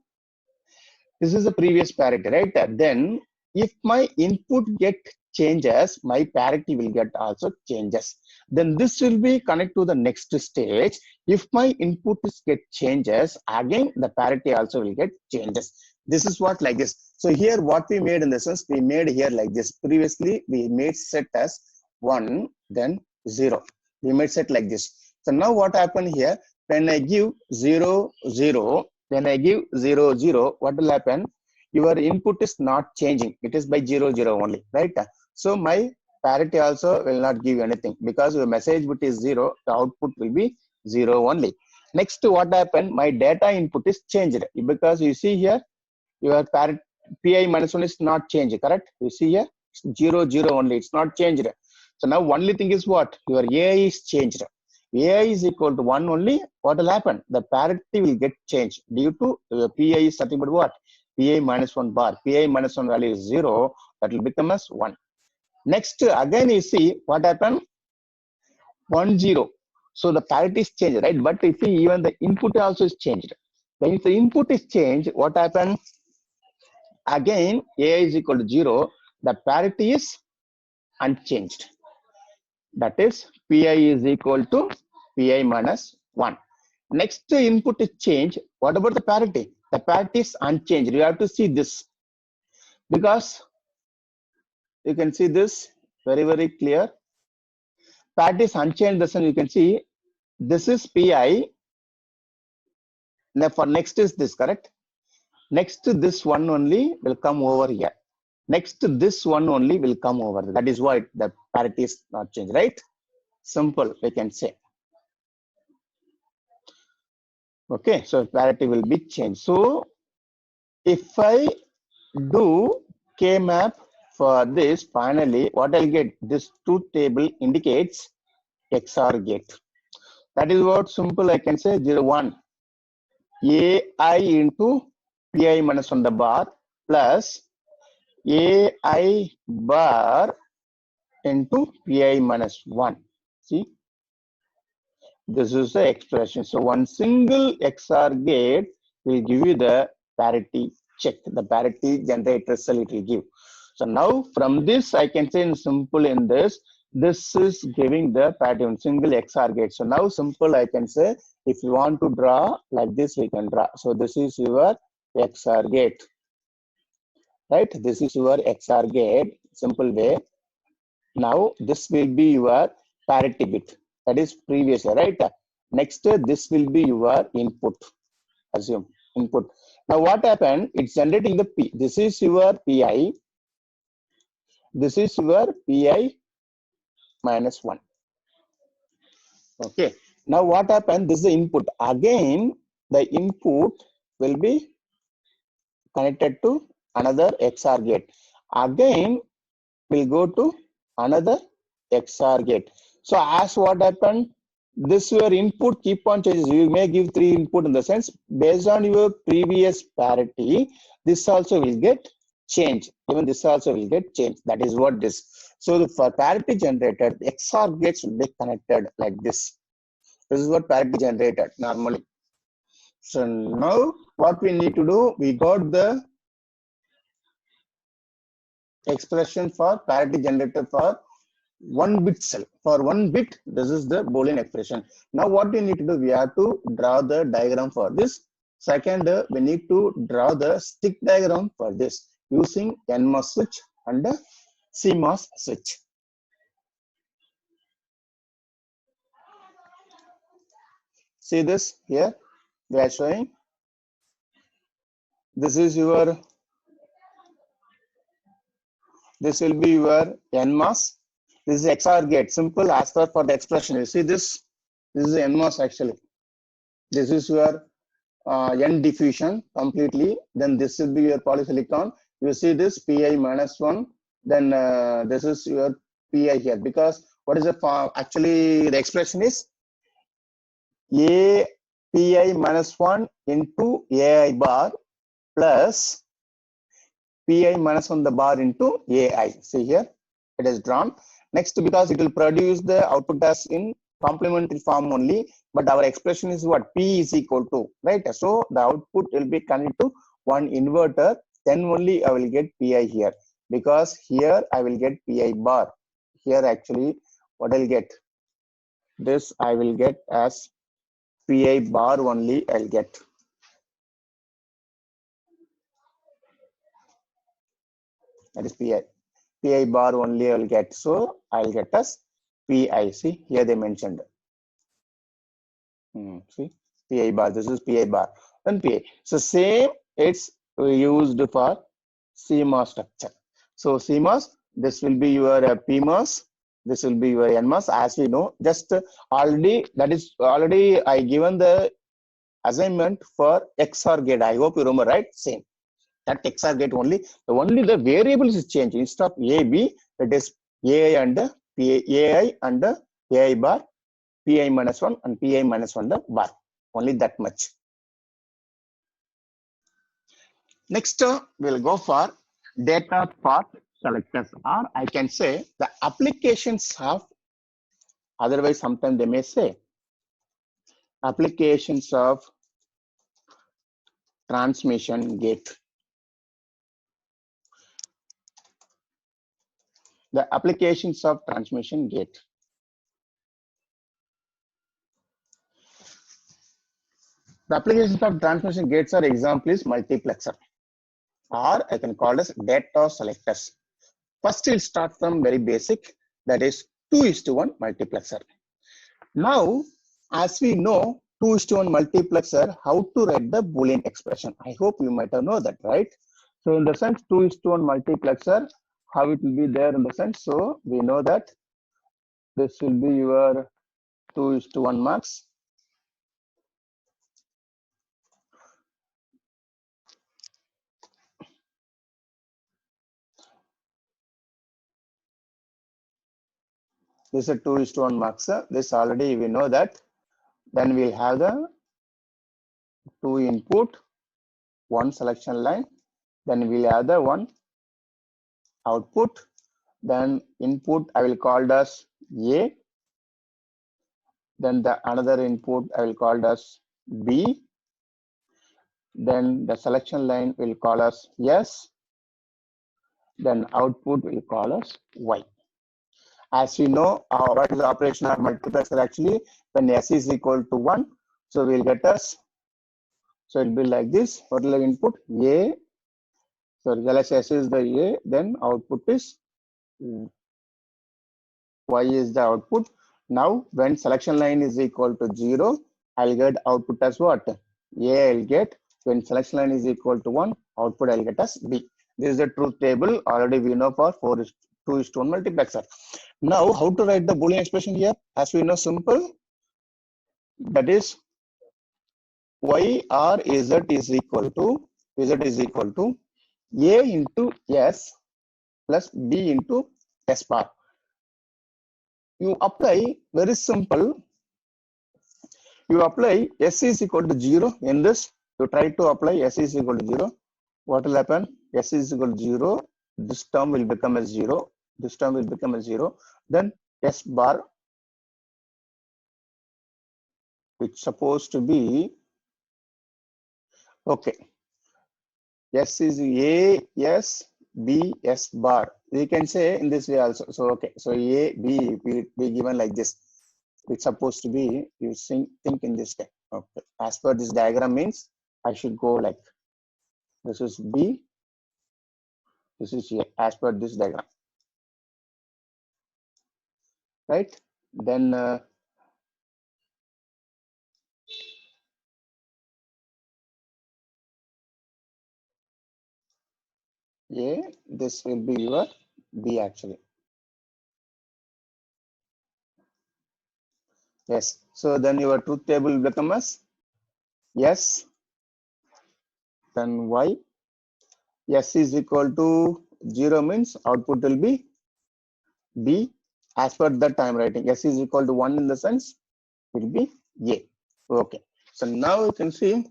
this is the previous parity, right? Then if my input get changes, my parity will get also changes. Then this will be connect to the next stage. If my input get changes, again the parity also will get changes. This is what like this. So here what we made in the sense, we made here like this. Previously we made set as 1, then 0. We made set like this. So now what happened here? When I give 0, 0, when I give 0, 0, what will happen? Your input is not changing. It is by 0, 0 only, right? So my parity also will not give anything because the message bit is 0, the output will be 0 only. Next, what happened? My data input is changed because you see here, your parity PI minus 1 is not changed, correct? You see here, 0, 0 only, it's not changed. So now only thing is what? Your AI is changed. AI is equal to 1 only, what will happen? The parity will get changed due to PI is nothing but what? PI minus 1 bar. PI minus 1 value is 0, that will become as 1. Next, again you see what happened? 1, 0. So the parity is changed, right? But if even the input also is changed. When the input is changed, what happened? Again, AI is equal to 0. The parity is unchanged. That is PI is equal to PI minus 1. Next input is change. What about the parity? The parity is unchanged. You have to see this because you can see this very, very clear. Parity is unchanged. This one you can see this is PI. Now for next is this, correct? Next to this one only will come over here. Next to this one only will come over. That is why the parity is not changed, right? Simple, we can say. Okay, so parity will be changed. So if I do K-map for this, finally, what I'll get, this truth table indicates XOR gate. That is what simple I can say 0, 1. AI into PI minus 1 the bar plus AI bar into PI minus 1. See, This is the expression. So one single XOR gate will give you the parity check, the parity generator cell it will give. So now from this, I can say in simple in this is giving the parity on single XOR gate. So now simple I can say, if you want to draw like this, we can draw. So this is your XOR gate, right? This is your XOR gate, simple way. Now this will be your parity bit, that is previous, right? Next, this will be your input, assume input. Now what happened, it's generating the P. This is your PI, this is your PI minus 1. Okay, now what happened, this is the input. Again, the input will be connected to another XOR gate. Again, will go to another XOR gate. So as what happened, this your input keep on changes. You may give 3 input in the sense based on your previous parity. This also will get changed. Even this also will get changed. That is what this. So for parity generated, XOR gates will be connected like this. This is what parity generated normally. So now what we need to do, we got the expression for parity generator for 1 bit cell. For 1 bit, this is the Boolean expression. Now what we need to do, we have to draw the diagram for this. Second, we need to draw the stick diagram for this using NMOS switch and CMOS switch. See this here, we are showing. This is your, this will be your NMOS. This is XOR gate, simple as per for the expression. You see this is NMOS actually. This is your N diffusion completely. Then this will be your polysilicon. You see this PI minus 1. Then this is your PI here, because what is the form? Actually, the expression is A PI minus 1 into AI bar plus PI minus 1 the bar into AI. See here, it is drawn. Next, because it will produce the output as in complementary form only, but our expression is what? P is equal to, right? So the output will be connected to one inverter, then only I will get PI here, because here I will get PI bar. Here actually what I'll get, this I will get as PI bar only I'll get. That is PI. PI bar only I will get. So I'll get as PI. See here they mentioned. See PI bar. This is PI bar and PI. So same it's used for CMOS structure. So CMOS, this will be your PMOS. This will be your NMOS. As we know, just already that is already I given the assignment for XOR gate. I hope you remember, right? Same. That XOR gate only the variables is changed. Instead of AB, it is AI and AI and AI bar, PI minus 1 and PI minus 1 the bar. Only that much. Next, we'll go for data path selectors, or I can say the applications of, otherwise sometimes they may say applications of transmission gate. The applications of transmission gate. The applications of transmission gates are example is multiplexer, or I can call as data selectors. First, we'll start from very basic, that is 2:1 multiplexer. Now, as we know, 2:1 multiplexer, how to write the Boolean expression. I hope you might have known that, right? So in the sense 2:1 multiplexer, how it will be there in the sense, so we know that this will be your 2:1 max. This is a 2:1 max. This already we know that. Then we'll have the 2 input, 1 selection line. Then we'll have the 1 output. Then input I will call as A. Then the another input I will call as B. Then the selection line will call us S. Then output will call us Y. As we know, what is the operation of multiplexer actually? When S is equal to 1, so we'll get us, so it will be like this. What will the input? A. So S is the A, then output is Y is the output. Now, when selection line is equal to 0, I'll get output as what? A I'll get. When selection line is equal to 1, output I'll get as B. This is the truth table. Already we know for 4:2:1 multiplexer. Now, how to write the Boolean expression here? As we know, simple. That is, Y or Z is equal to A into S plus B into S bar. You apply very simple. You apply S is equal to 0 in this. You try to apply S is equal to 0. What will happen? S is equal to 0. This term will become a 0. This term will become a 0. Then S bar, which supposed to be, okay. S is A, S, B, S bar. We can say in this way also. So, okay. So, A, B will be given like this. It's supposed to be, you think in this way. Okay. As per this diagram means, I should go like, this is B, this is A, as per this diagram. Right? Then, A, this will be your B actually. Yes. So then your truth table will become as S, then Y. S is equal to 0 means output will be B. As per that time writing, S is equal to 1 in the sense will be A. Okay. So now you can see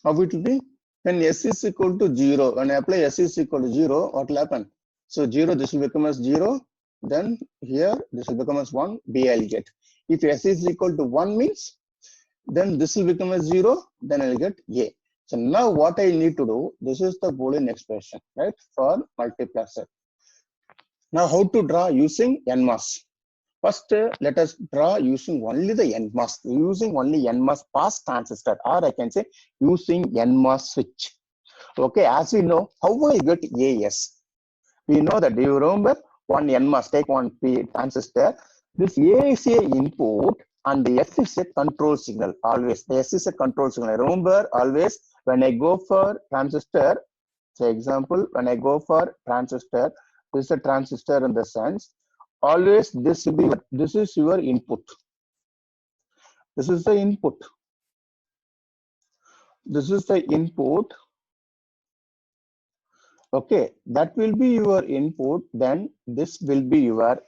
how it will be. When S is equal to 0, when I apply S is equal to 0, what will happen? So 0, this will become as 0. Then here, this will become as 1, B I'll get. If S is equal to 1 means, then this will become as 0, then I'll get A. So now what I need to do, this is the Boolean expression, right, for multiplexer. Now how to draw using NMOS? First, let us draw using only the NMOS, using only NMOS pass transistor, or I can say using NMOS switch. Okay, as we know, how will I get AS? We know that, do you remember? One NMOS, take one P transistor. This A is a input and the S is a control signal, always. The S is a control signal. Remember, always, when I go for transistor, say example, when I go for transistor, this is a transistor in the sense, always this will be, this is your input. This is the input. This is the input. Okay, that will be your input. Then this will be your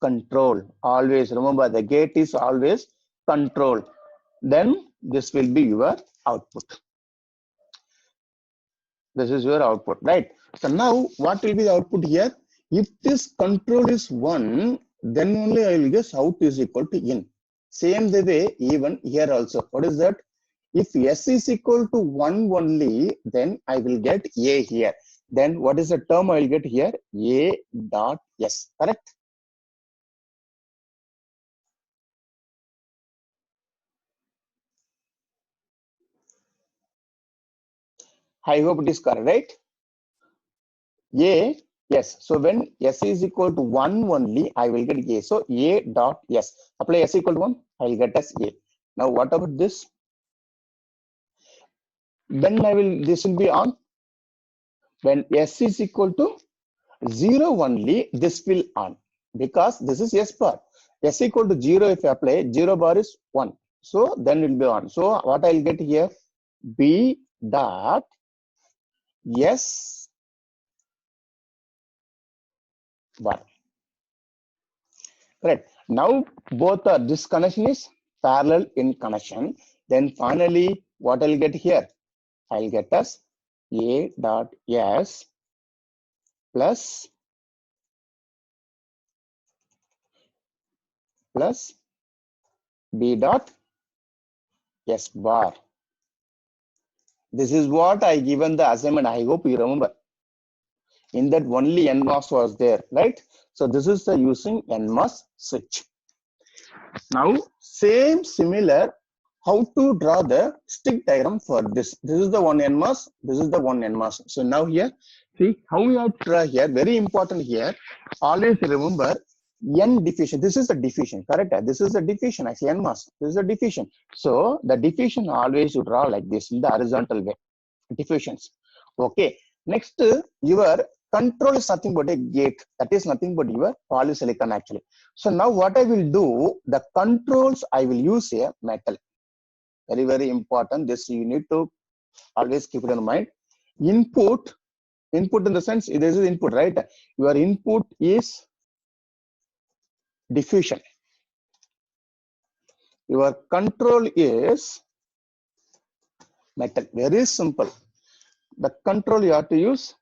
control. Always remember, the gate is always control. Then this will be your output. This is your output, right? So now what will be the output here? If this control is 1, then only I will guess out is equal to in. Same the way even here also. What is that? If S is equal to 1 only, then I will get A here. Then what is the term I will get here? A dot S, correct? I hope it is correct, right? A, yes. So when S is equal to 1 only, I will get A. So A dot S. Apply S equal to 1, I will get as A. Now what about this? Then this will be on. When S is equal to 0 only, this will on. Because this is S bar. S equal to 0, if I apply, 0 bar is 1. So then it will be on. So what I will get here? B dot S bar. Correct. Now both are, this connection is parallel in connection. Then finally, what I'll get here? I'll get as A dot S plus plus B dot S bar. This is what I given the assignment. I hope you remember. In that only NMOS was there, right? So this is the using NMOS switch. Now same similar, how to draw the stick diagram for this. This is the one NMOS, this is the one NMOS. So now here, see how we have to draw here, very important here. Always remember N diffusion. This is the diffusion, correct? This is the diffusion, actually NMOS. This is the diffusion. So the diffusion always you draw like this in the horizontal way, diffusions. Okay. Next, your control is nothing but a gate. That is nothing but your polysilicon actually. So now what I will do, the controls I will use a metal. Very, very important. This you need to always keep it in mind. Input in the sense, this is input, right? Your input is diffusion. Your control is metal. Very simple. The control you have to use,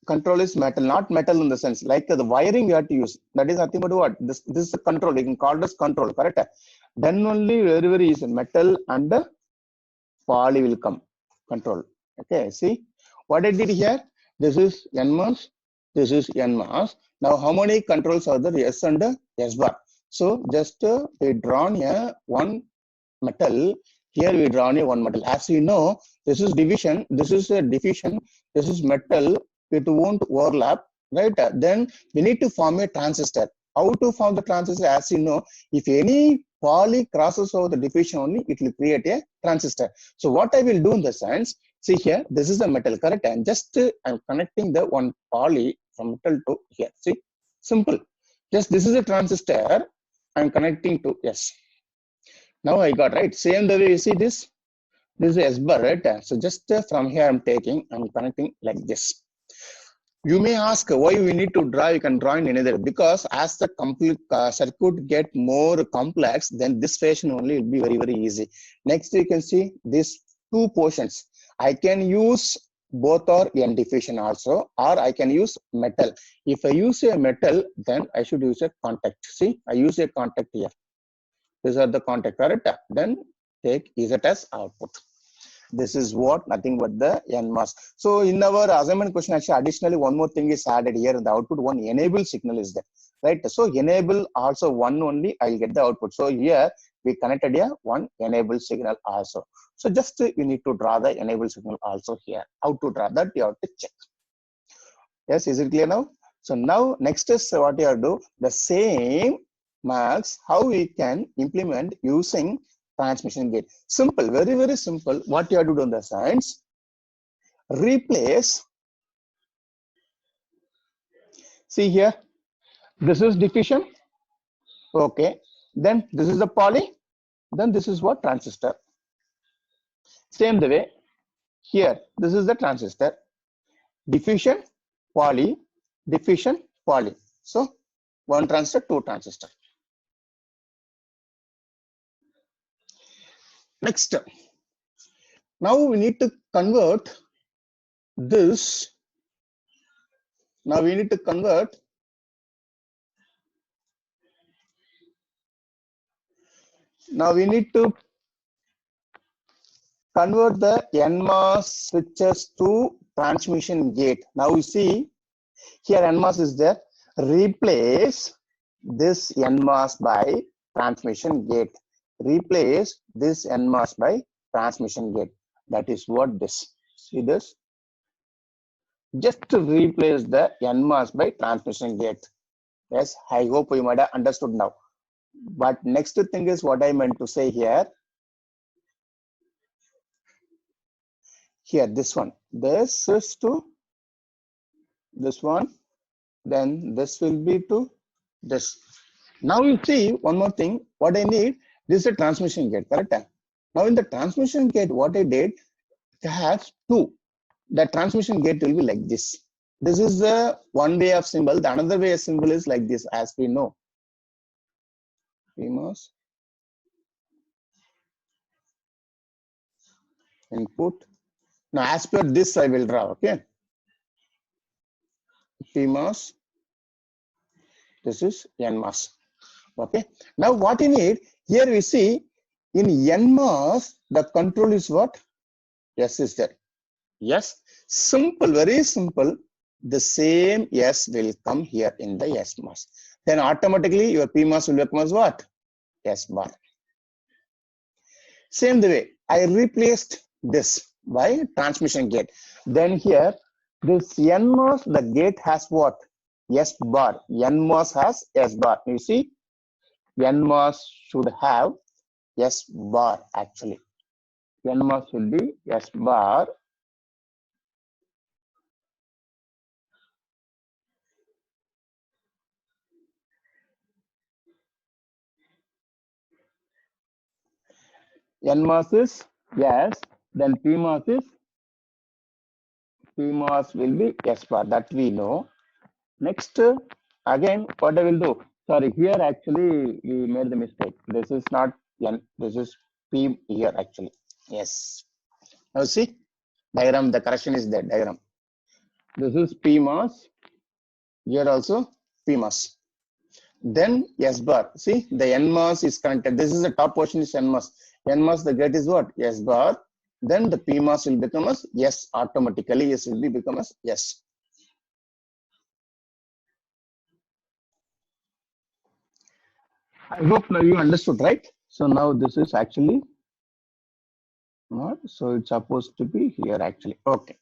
control is metal, not metal in the sense like the wiring you have to use. That is nothing but what? This is the control. You can call this control, correct? Then only very easy. Metal and the poly will come. Control. Okay, see what I did here? This is NMOS, this is NMOS. Now how many controls are there? S and S bar. So just we drawn here one metal. Here we drawn a one metal. As you know, this is division, this is a diffusion, this is metal. It won't overlap, right? Then we need to form a transistor. How to form the transistor? As you know, if any poly crosses over the diffusion only, it will create a transistor. So what I will do in the sense, see here, this is the metal, correct? And just I'm connecting the one poly from metal to here. See, simple. Just this is a transistor. I'm connecting to yes. Now I got right. Same the way you see this. This is S bar, right? So just from here I'm connecting like this. You may ask why we need to draw. You can draw in another because as the complete circuit get more complex, then this fashion only will be very easy. Next you can see these two portions. I can use both or N diffusion also, or I can use metal. If I use a metal, then I should use a contact. See, I use a contact here. These are the contact, correct? Then take Z as output. This is what nothing but the NMOS. So in our assignment question, actually additionally one more thing is added here in the output. One enable signal is there, right? So enable also one only I'll get the output. So here we connected here one enable signal also. So just you need to draw the enable signal also here. How to draw that you have to check. Yes, is it clear now? So now next is what you have to do. The same marks how we can implement using transmission gate. Simple, very simple. What you have to do in the science, replace. See here, this is diffusion. Okay, then this is the poly. Then this is what? Transistor. Same the way here, this is the transistor. Diffusion, poly, diffusion, poly. So one transistor, two transistor. Next, now we need to convert this. Now we need to convert the NMOS switches to transmission gate. Now you see here NMOS is there. Replace this NMOS by transmission gate. Replace this NMOS by transmission gate. That is what this. See this? Just to replace the NMOS by transmission gate. Yes, I hope you might have understood now. But next thing is what I meant to say here. Here, this one. This is to this one. Then this will be to this. Now you see one more thing. What I need, this is a transmission gate, correct? Now in the transmission gate, what I did, it has two. The transmission gate will be like this. This is the one way of symbol. The another way of symbol is like this, as we know. PMOS input. Now as per this I will draw, okay? PMOS. This is NMOS. Okay. Now what you need here, we see in NMOS the control is what? S is there. Yes. Simple, very simple. The same S will come here in the SMOS. Then automatically your PMOS will become as what? S bar. Same the way I replaced this by transmission gate. Then here this NMOS, the gate has what? S bar. NMOS has S bar. You see, NMOS should have S bar actually. NMOS will be S bar. NMOS is yes, then PMOS will be S bar, that we know. Next, again, what I will do? Sorry, here actually we made the mistake. This is not N, this is P here actually. Yes. Now see, diagram, the correction is that diagram. This is PMOS, here also PMOS. Then S bar. See, the NMOS is connected. This is the top portion is NMOS. NMOS, the gate is what? S bar. Then the PMOS will become as yes automatically. S will be become as yes. I hope now you understood, right? So now this is actually not. So it's supposed to be here actually. Okay.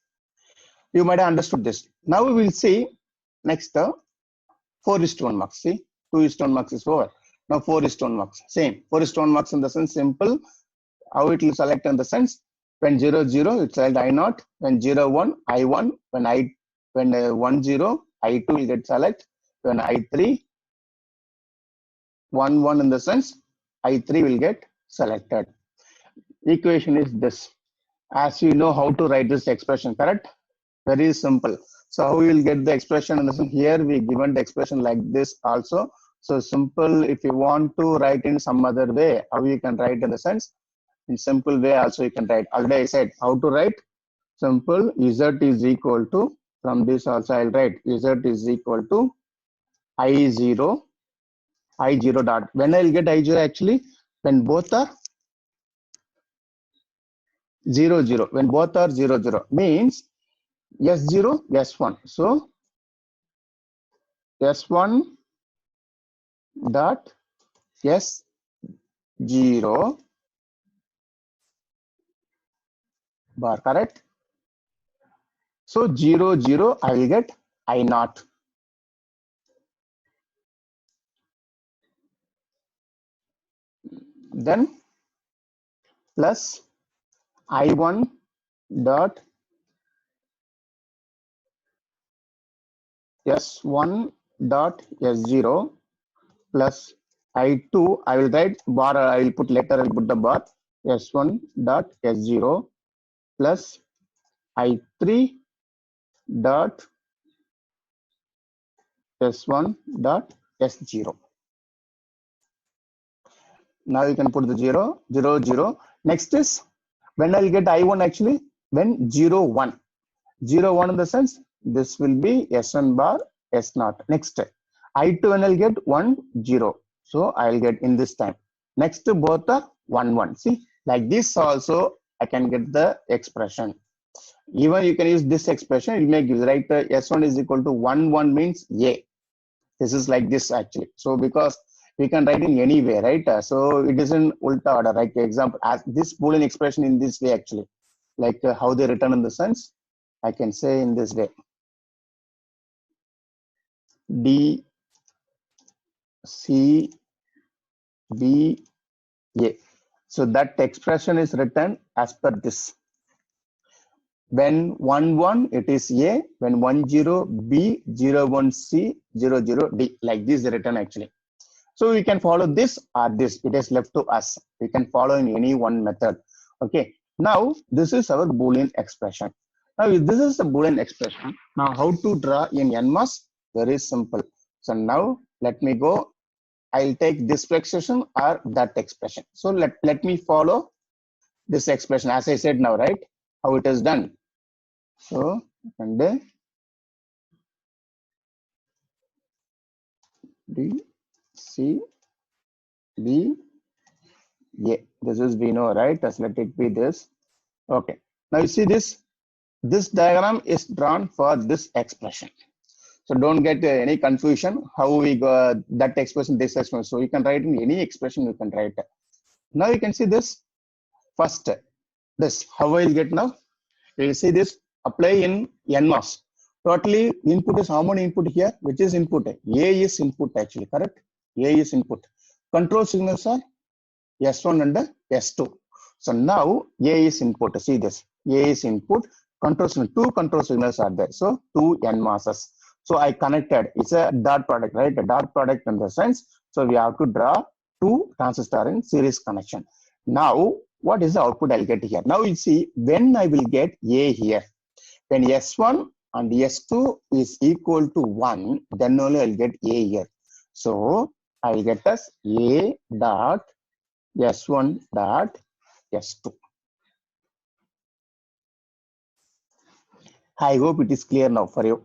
You might have understood this. Now we will see next 4:1 marks. See, 2:1 marks is over. Now 4:1 marks. Same. 4:1 marks in the sense simple. How it will select in the sense when 0 0 it select I0, when 0 1 I1, when 1 0 I2 will get select, when I3 1 1 in the sense I3 will get selected. Equation is this. As you know how to write this expression, correct? Very simple. So how we will get the expression in the sense here we given the expression like this also. So simple. If you want to write in some other way, how you can write in the sense in simple way also you can write. Already I said how to write simple. Z is equal to, from this also I'll write Z is equal to I0 dot. When I'll get I0 actually when both are 0 0. When both are 0 0 means S0 S1. So S1 dot S0 bar, correct? So 0 0 I will get I0. Then plus I1 dot S1 dot S0 plus I2, I will write bar, I will put letter, I will put the bar S1 dot S0 plus I3 dot S1 dot S0. Now you can put the 0 0 0. Next is when I'll get I1 actually when 0 1. 0 1 in the sense this will be S1 bar S0. Next I2 when I'll get 1 0. So I'll get in this time. Next both are 1 1. See, like this also I can get the expression. Even you can use this expression, it may give right S1 is equal to 1 1 means A. This is like this actually. So because we can write in any way, right? So it is in ulta order, right? Example, as this Boolean expression in this way actually, like how they written in the sense, I can say in this way. D C B A. So that expression is written as per this. When 1 1 it is A, when 1 0 B, 0 1 C, 0 0 D, like this is written actually. So we can follow this or this. It is left to us. We can follow in any one method. Okay. Now this is our Boolean expression. Now if this is the Boolean expression. Now how to draw in NMOS? Very simple. So now let me go. I'll take this expression or that expression. So let me follow this expression as I said now, right? How it is done. So and D, C, B, A. This is we know, right? As let it be this. Okay. Now you see this. This diagram is drawn for this expression. So don't get any confusion how we go that expression, this expression. So you can write in any expression you can write. Now you can see this first. This how I will get now. You will see this apply in NMOS. Totally input is how many input here? Which is input? A is input actually, correct? A is input. Control signals are S1 and S2. So now A is input. See this. A is input. Control signal. Two control signals are there. So two NMOSes. So I connected. It's a dot product, right? A dot product in the sense. So we have to draw two transistor in series connection. Now what is the output I'll get here? Now you see when I will get A here. When S1 and S2 is equal to 1, then only I'll get A here. So I'll get as A dot S1 dot S2. I hope it is clear now for you.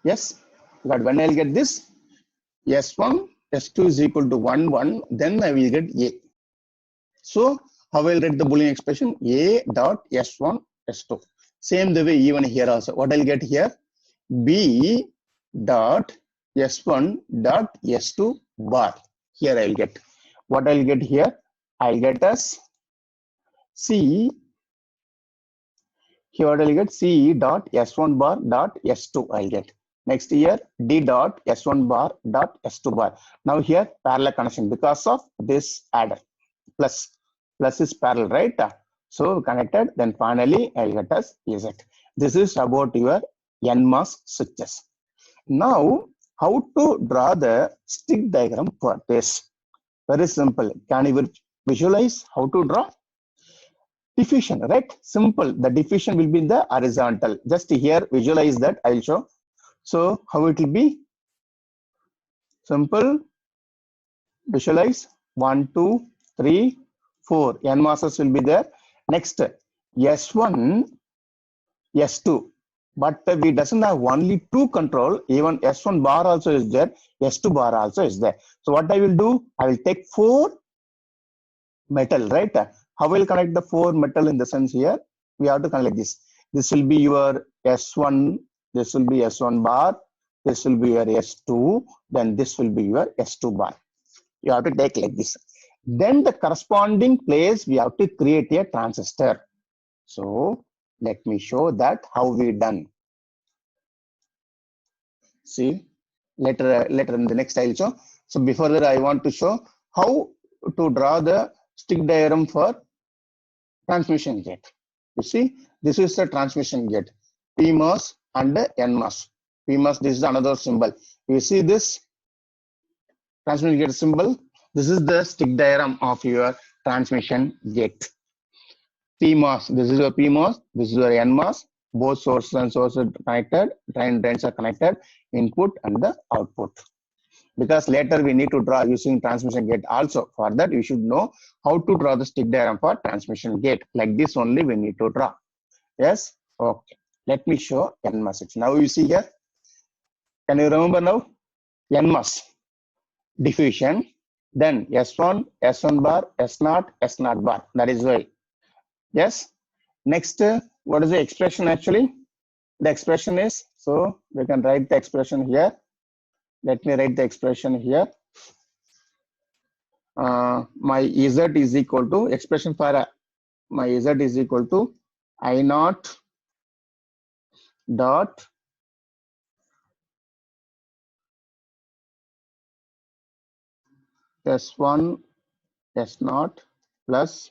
Yes, but when I'll get this S1, S2 is equal to 1, 1, then I will get A. So how will write the Boolean expression? A dot S1, S2. Same the way even here also. What I'll get here? B dot S1 dot S2 bar. Here I'll get. What I'll get here? I'll get as C. Here I'll get C dot S1 bar dot S2 I'll get. Next here D dot S1 bar dot S2 bar. Now here parallel connection because of this adder. Plus is parallel, right? So connected, then finally I'll get as Z. This is about your NMOS switches. Now how to draw the stick diagram for this? Very simple. Can you visualize how to draw? Diffusion, right? Simple. The diffusion will be in the horizontal. Just here visualize that. I'll show. So how it will be? Simple. Visualize 1, 2, 3, 4 NMOSes will be there. Next S1, S2, but we doesn't have only two control. Even S1 bar also is there, S2 bar also is there. So what I will do? I will take 4 metal, right? How will connect the 4 metal in the sense here? We have to connect like this. This will be your S1. This will be S1 bar. This will be your S2. Then this will be your S2 bar. You have to take like this. Then the corresponding place we have to create a transistor. So let me show that how we done. See, later in the next I'll show. So before that I want to show how to draw the stick diagram for transmission gate. You see, this is the transmission gate, PMOS and NMOS. PMOS, this is another symbol. You see this transmission gate symbol. This is the stick diagram of your transmission gate. PMOS, this is your PMOS, this is your NMOS. Both sources and sources connected, drains are connected, input and the output. Because later we need to draw using transmission gate also. For that, you should know how to draw the stick diagram for transmission gate. Like this only we need to draw. Yes? Okay. Let me show NMOS. Now you see here. Can you remember now? NMOS. Diffusion. Then S1, S1 bar, S0, S0 bar. That is why. Yes. Next, what is the expression actually? The expression is, so we can write the expression here. Let me write the expression here. My Z is equal to, expression for my Z is equal to I0 dot S1 S0 plus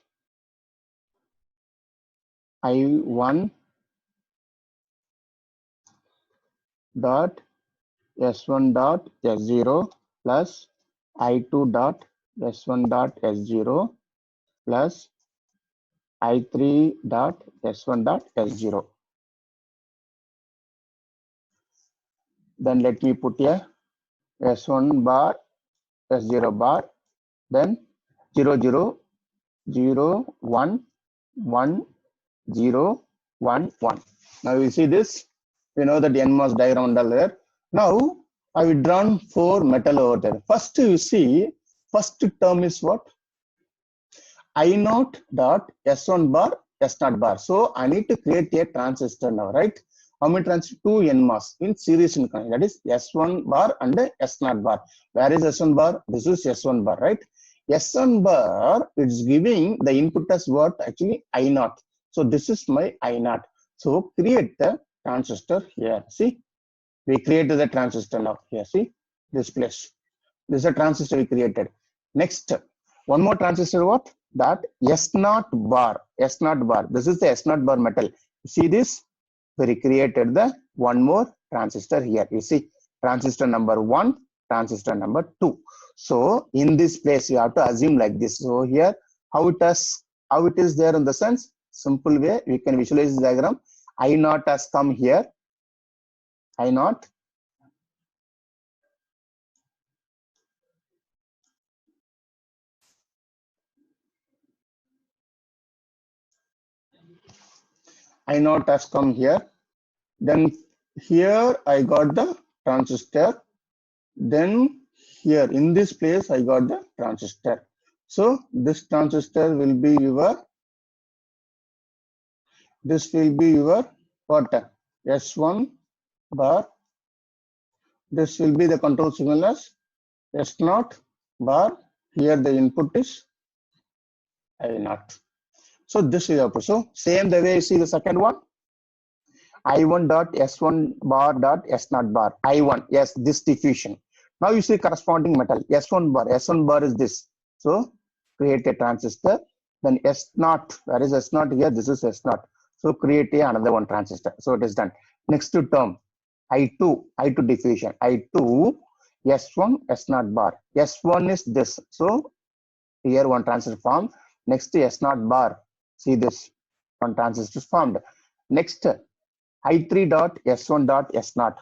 I1 dot S1 dot S0 plus I2 dot S1 dot S0 plus I3 dot S1 dot S0. Then let me put here S1 bar, S0 bar, then 0, 0, 0, 1, 1, 0, 1, 1. Now you see this, we know that NMOS diagram under there. Now I will draw 4 metal over there. First, you see, first term is what? I naught dot S1 bar, S0 bar. So I need to create a transistor now, right? How many transistors? 2 NMOS in series in connection. That is S1 bar and S0 bar. Where is S1 bar? This is S1 bar, right? S1 bar is giving the input as what? Actually I naught. So this is my I naught. So create the transistor here. See, we created the transistor now. Here, see this place. This is a transistor we created. Next, one more transistor, what? That S0 bar. S0 bar. This is the S0 bar metal. See this? We created the one more transistor here. You see, transistor number 1, transistor number 2. So in this place, you have to assume like this. So here, how it is there in the sense, simple way, we can visualize this diagram. I naught has come here. I naught. I naught has come here. Then here I got the transistor. Then here in this place I got the transistor. So this transistor will be your, this will be your what? S1 bar. This will be the control signal as S0 bar. Here the input is I0. So this is output. So same the way you see the second one. I1 dot S1 bar dot S0 bar. I1, yes, this diffusion. Now you see corresponding metal S1 bar. S1 bar is this. So create a transistor. Then S0, where is S0 here? This is S0. So create another one transistor. So it is done. Next term I2 diffusion. I2 S1 S0 bar. S1 is this. So here one transistor formed. Next S0 bar. See this one transistor formed. Next I3 dot S1 dot S0.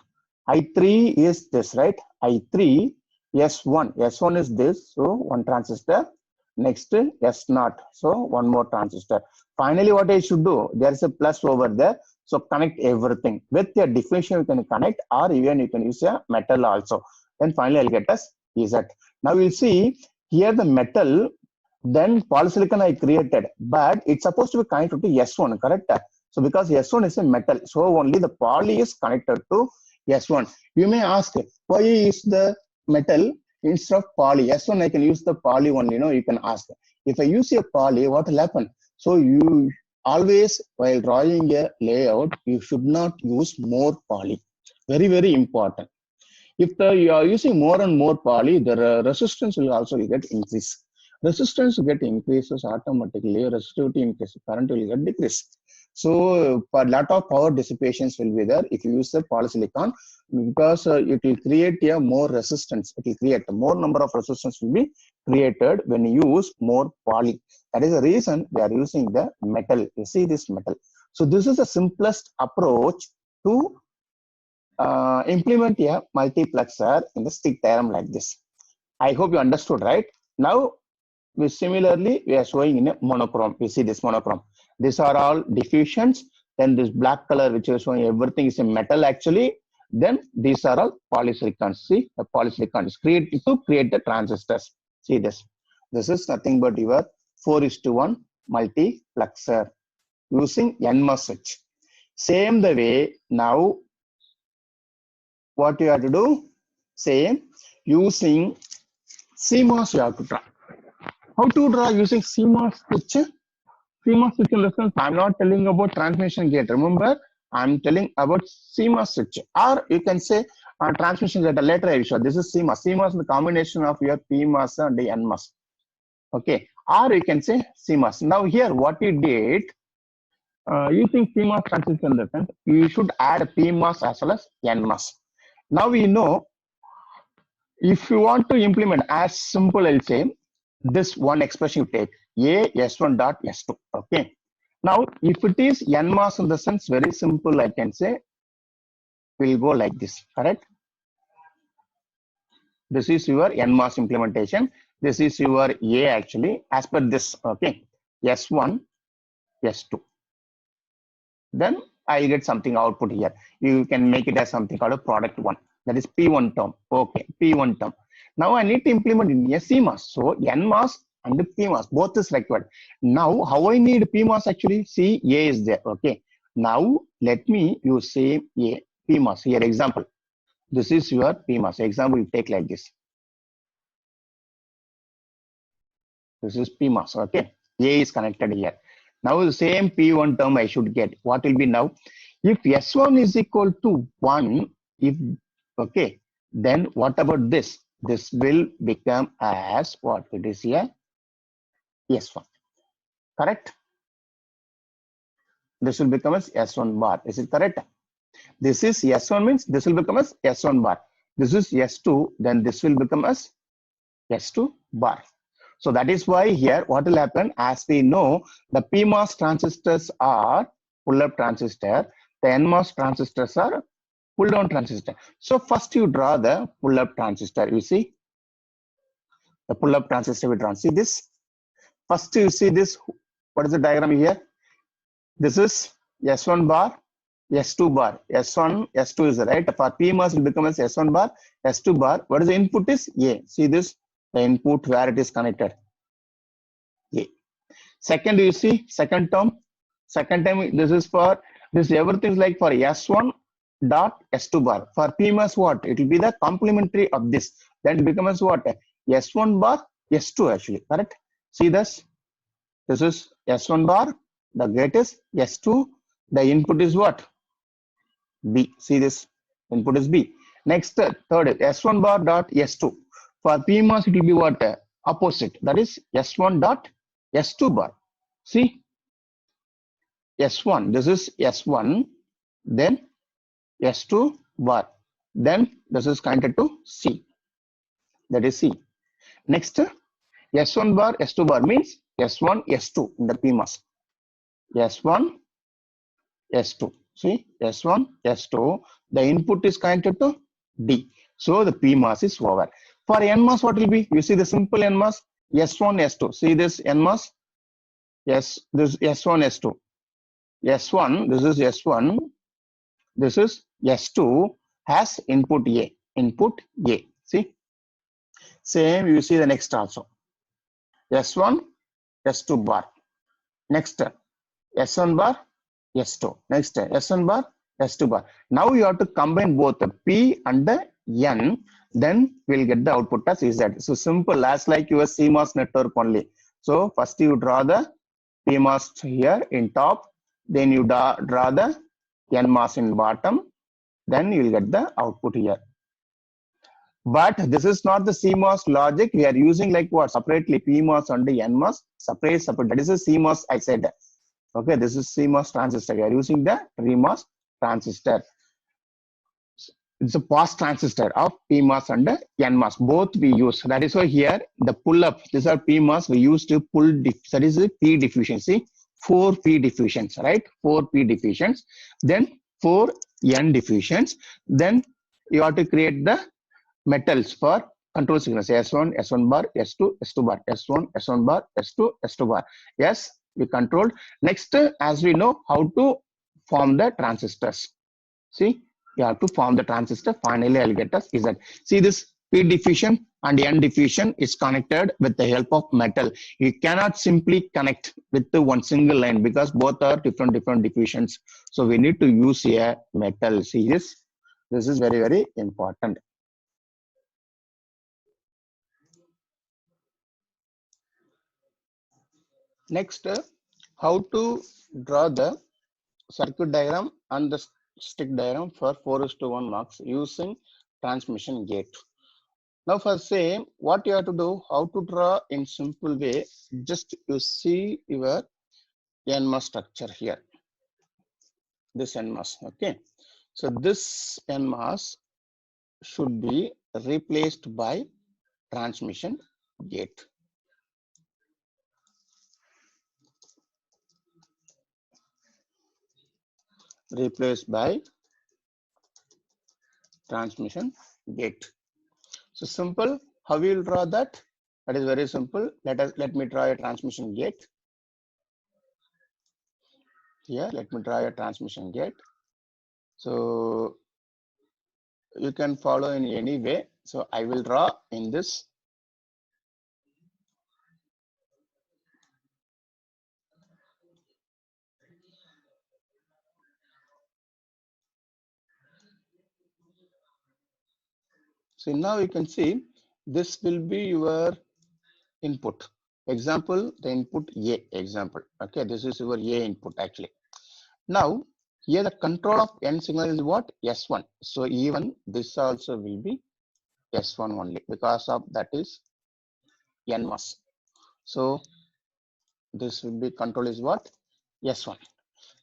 I3 is this, right? I3 S1. S1 is this. So one transistor. Next S0. So one more transistor. Finally, what I should do? There is a plus over there. So connect everything. With your diffusion, you can connect, or even you can use a metal also. Then finally, I'll get us Z. Now we'll see here the metal. Then polysilicon I created, but it's supposed to be connected to S1, correct? So because S1 is a metal, so only the poly is connected to S1. You may ask, why is the metal instead of poly? S1 I can use the poly only, you can ask. If I use a poly, what will happen? So you always, while drawing a layout, you should not use more poly. Very, very important. If you are using more and more poly, the resistance will also get increased. Resistance get increases automatically, resistivity increases, current will get decreased. So a lot of power dissipations will be there if you use the polysilicon, because it will create a more resistance. It will create a more number of resistance will be created when you use more poly. That is the reason we are using the metal. You see this metal. So this is the simplest approach to implement a multiplexer in the stick diagram like this. I hope you understood, right? Now, we are showing in a monochrome. We see this monochrome. These are all diffusions. Then this black color, which is showing everything is a metal actually. Then these are all polysilicon. See, the polysilicon is created to create the transistors. See this. This is nothing but your 4:1 multiplexer using NMOS switch. Same the way now. What you have to do? Same using CMOS you have to draw. How to draw using CMOS switch? CMOS switch in the sense, I'm not telling about transmission gate. Remember, I'm telling about CMOS switch. Or you can say transmission gate. Later I will show. This is CMOS. CMOS is the combination of your PMOS and the NMOS. Okay. Or you can say CMOS. Now here, what you did, using CMOS transistor in the sense, you should add PMOS as well as NMOS. Now we know, if you want to implement as simple, I'll say this one expression you take A S1 dot S2. Okay. Now, if it is NMOS in the sense, very simple, I can say, we'll go like this, correct? This is your NMOS implementation. This is your A actually, as per this, okay, S1, S2. Then I get something output here. You can make it as something called a product one. That is P1 term. Okay, P1 term. Now I need to implement in a CMOS. So NMOS and PMOS both is required. Now how I need PMOS actually? See, A is there. Okay. Now let me use same A PMOS here. Example. This is your PMOS. Example, you take like this. This is PMOS. Okay. A is connected here. Now the same P1 term I should get. What will be now? If S1 is equal to 1, if okay, then what about this? This will become as what it is here? S1. Correct? This will become as S1 bar. Is it correct? This is S1 means this will become as S1 bar. This is S2, then this will become as S2 bar. So that is why here what will happen, as we know, the PMOS transistors are pull-up transistor, the NMOS transistors are pull-down transistor. So first you draw the pull-up transistor. You see the pull-up transistor we draw. See this. First you see this. What is the diagram here? This is S1 bar, S2 bar. S1, S2 is right. For PMOS will become as S1 bar, S2 bar. What is the input is A. See this, the input where it is connected. A. Second, you see second term. Second term, this is for this everything is like for S1 dot S2 bar. For PMOS, what? It will be the complementary of this. Then it becomes what? S1 bar, S2 actually. Correct? See this. This is S1 bar. The gate is S2. The input is what? B. See this. Input is B. Next, third is S1 bar dot S2. For PMOS, it will be what? Opposite. That is S1 dot S2 bar. See? S1. This is S1. Then S2 bar. Then this is connected to C. That is C. Next, S1 bar, S2 bar means S1, S2 in the PMOS. S1, S2. See, S1, S2. The input is connected to D. So the PMOS is over. For NMOS, what will be? You see the simple NMOS, S1, S2. See this NMOS? Yes, this S1, S2. S1, this is S1. This is S2 has input A. Input A. See? Same, you see the next also. S1, S2 bar. Next, S1 bar, S2. Next, S1 bar, S2 bar. Now you have to combine both the P and the N. Then we'll get the output as Z. So simple, as like your CMOS network only. So first you draw the PMOS here in top. Then you draw the NMOS in bottom. Then you will get the output here. But this is not the CMOS logic. We are using like what? Separately PMOS and the NMOS. Separate. That is a CMOS I said. Okay, this is CMOS transistor. We are using the PMOS transistor. It's a POS transistor of PMOS and NMOS. Both we use. That is why here the pull-up. These are PMOS. We used to pull. That is a P diffusion. See, 4 P diffusions, right? 4 P diffusions. Then 4 N diffusions. Then you have to create the metals for control signals S1, S1 bar, S2, S2 bar, S1, S1 bar, S2, S2 bar. Yes, we controlled. Next, as we know how to form the transistors. See, you have to form the transistor. Finally, I'll get us Z. See this P diffusion and N diffusion is connected with the help of metal. You cannot simply connect with the one single line because both are different diffusions. So we need to use a metal. See this. This is very, very important. Next, how to draw the circuit diagram and the stick diagram for 4:1 marks using transmission gate. Now for same, what you have to do, how to draw in simple way, just you see your NMOS structure here. This NMOS, okay. So this NMOS should be replaced by transmission gate. Replaced by transmission gate. So simple, how we will draw that? That is very simple. Let me draw a transmission gate. Here, let me draw a transmission gate. So You can follow in any way. So I will draw in this. So now you can see this will be your input. Example, the input A example. Okay, this is your A input actually. Now here the control of N signal is what? S1. So even this also will be S1 only because of that is NMOS. So this will be control is what? S1.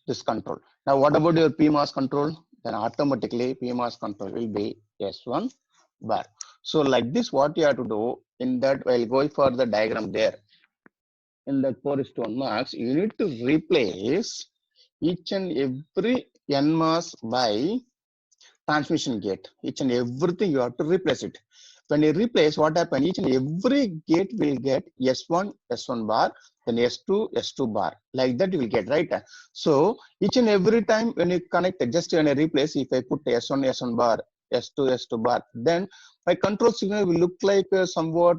This control. Now what about your PMOS control? Then automatically PMOS control will be S1 bar. So like this, what you have to do in that, while going for the diagram there, in the 4:1 marks, you need to replace each and every NMOS by transmission gate. Each and everything you have to replace it. When you replace, what happens? Each and every gate will get S1, S1 bar, then S2, S2 bar. Like that you will get, right? So each and every time when you connect, just when I replace, if I put S1, S1 bar, S2, S2 bar, then my control signal will look like somewhat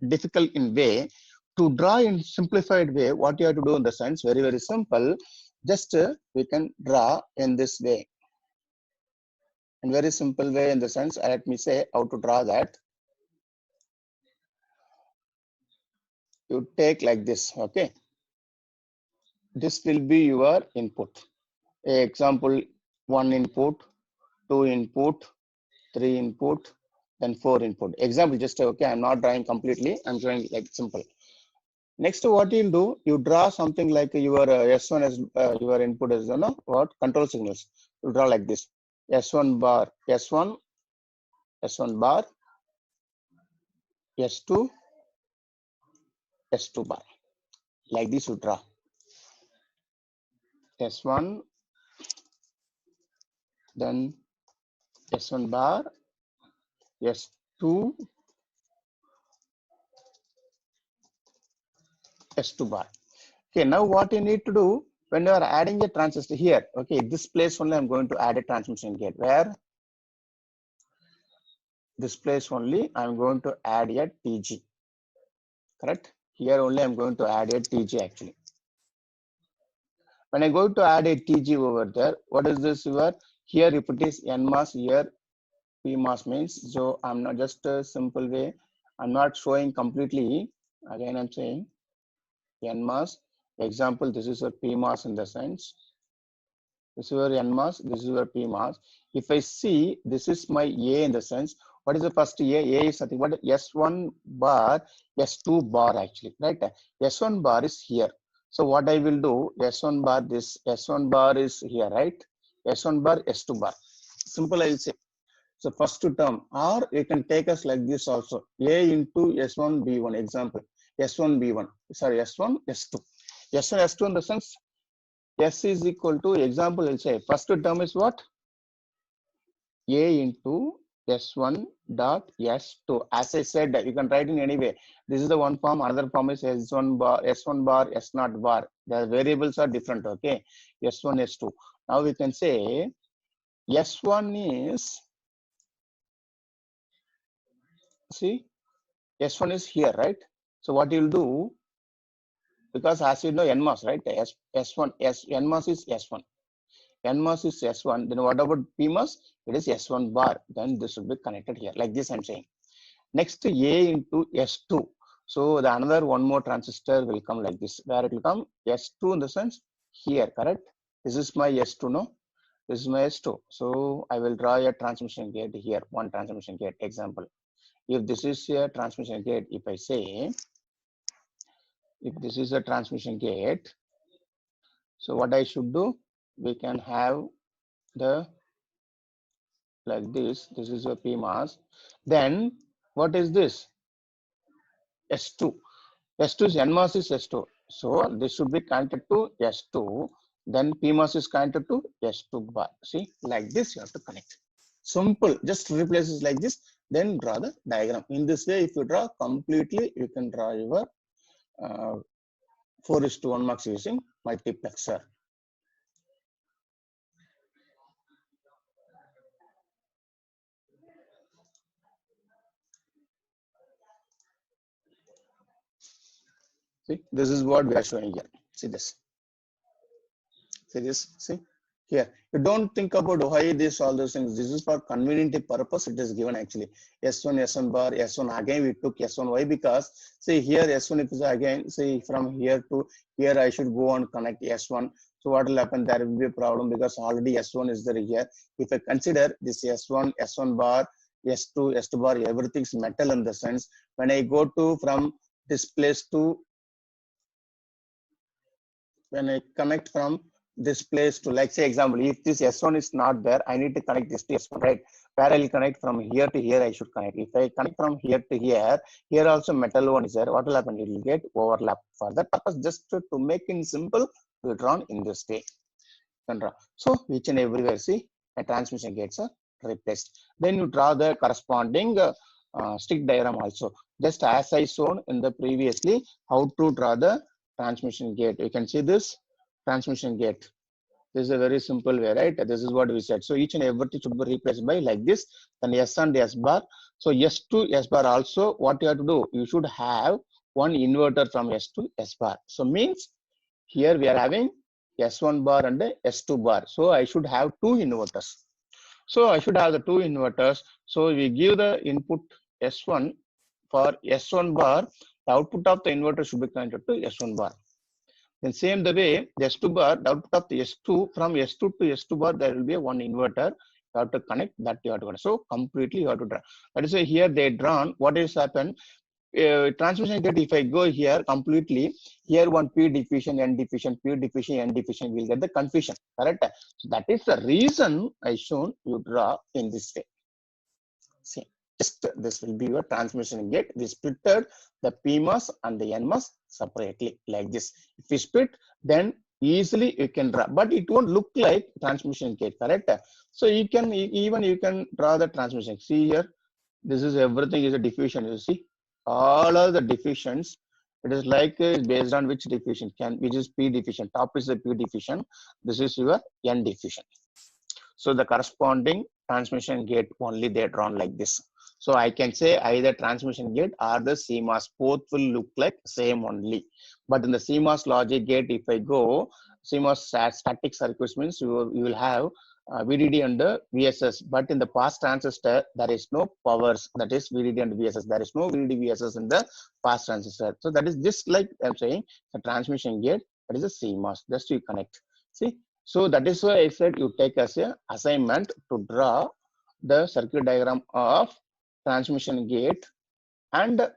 difficult in way. To draw in simplified way, what you have to do in the sense, very, very simple. Just we can draw in this way. In very simple way in the sense, let me say how to draw that. You take like this, okay? This will be your input. Example, 1 input, 2 input, 3 input, then 4 input. Example, just okay, I'm not drawing completely, I'm drawing like simple. Next, what you'll do, you draw something like your S1 as your input is, you know, what? Control signals. You draw like this. S1 bar, S1, S1 bar, S2, S2 bar. Like this you draw. S1, then S1 bar, S2, S2 bar. Okay, now what you need to do when you are adding a transistor here, okay, this place only I'm going to add a transmission gate. Where? This place only I'm going to add a TG. Correct? Here only I'm going to add a TG actually. When I go to add a TG over there, what is this? Here if it is NMOS, here PMOS means. So I'm not just a simple way. I'm not showing completely. Again, I'm saying NMOS. Example, this is a PMOS in the sense. This is your NMOS, this is your PMOS. If I see this is my A in the sense, what is the first A? A is something, what S1 bar, S2 bar actually, right? S1 bar is here. So what I will do, S1 bar, this S1 bar is here, right? S1 bar, S2 bar. Simple, I will say. So first term, or you can take us like this also. A into S1, B1, example. S1, B1, sorry, S1, S2. S1, S2 in the sense, S is equal to, example, I'll say, first term is what? A into S1 dot S2. As I said, you can write in any way. This is the one form, another form is S1 bar, S1 bar, S0 bar. The variables are different, okay? S1, S2. Now we can say S1 is, see, S1 is here, right? So what you'll do, because as you know NMOS, right? S1, NMOS is S1. NMOS is S1, then what about PMOS? It is S1 bar. Then this should be connected here, like this I'm saying. Next, A into S2. So the another one more transistor will come like this, where it will come S2 in the sense here, correct? This is my S2, no? This is my S2. So I will draw a transmission gate here, one transmission gate example. If this is a transmission gate, if I say, if this is a transmission gate, so what I should do, we can have the like this. This is a PMOS. Then what is this? S2. S2 is NMOS is S2. So this should be connected to S2. Then PMOS is connected to S2 bar. See, like this you have to connect. Simple. Just replace it like this. Then draw the diagram. In this way, if you draw completely, you can draw your 4:1 marks using multiplexer. See, this is what we are showing here. See this. See this. See here. You don't think about why this all those things. This is for convenient purpose. It is given actually. S1, S1 bar, S1 again. We took S1. Why? Because see here S1 is again. See from here to here I should go and connect S1. So what will happen? There will be a problem because already S1 is there here. If I consider this S1, S1 bar, S2, S2 bar, everything's metal in the sense. When I go to from this place to when I connect from this place to, like say example, if this S1 is not there, I need to connect this to S1, right? Where I'll connect from here to here, I should connect. If I connect from here to here also metal one is there. What will happen? It will get overlap. For that purpose, just to make it simple, we drawn in this way. So each and everywhere, see, a transmission gates are replaced. Then you draw the corresponding stick diagram also. Just as I shown in the previously, how to draw the transmission gate. You can see this transmission gate. This is a very simple way, right? This is what we said. So each and everything should be replaced by like this. Then S and S bar. So S to S bar also, what you have to do? You should have one inverter from S to S bar. So means here we are having S1 bar and S2 bar. So I should have two inverters. So I should have the two inverters. So we give the input S1 for S1 bar. The output of the inverter should be connected to S1 bar. Then same the way, the S2 bar, the output of the S2, from S2 to S2 bar, there will be a one inverter. You have to connect that you have to connect. So completely you have to draw. That is why here they drawn. What is happened? Transmission gate, if I go here completely, here one P diffusion, N diffusion, P diffusion, N diffusion, will get the confusion, correct? So that is the reason I shown you draw in this way. See, just this will be your transmission gate. We splitted the PMOS and the NMOS separately like this. If we split, then easily you can draw, but it won't look like transmission gate, correct? So you can even you can draw the transmission. See here, this is everything is a diffusion. You see, all of the diffusions. It is like based on which diffusion which is P diffusion. Top is the P diffusion. This is your N diffusion. So the corresponding transmission gate only they drawn like this. So I can say either transmission gate or the CMOS, both will look like same only. But in the CMOS logic gate, if I go CMOS static circuits means you will have VDD and VSS. But in the pass transistor, there is no powers. That is VDD and VSS. There is no VDD VSS in the pass transistor. So that is just like I'm saying the transmission gate. That is a CMOS. Just you connect. See. So that is why I said you take as a assignment to draw the circuit diagram of transmission gate and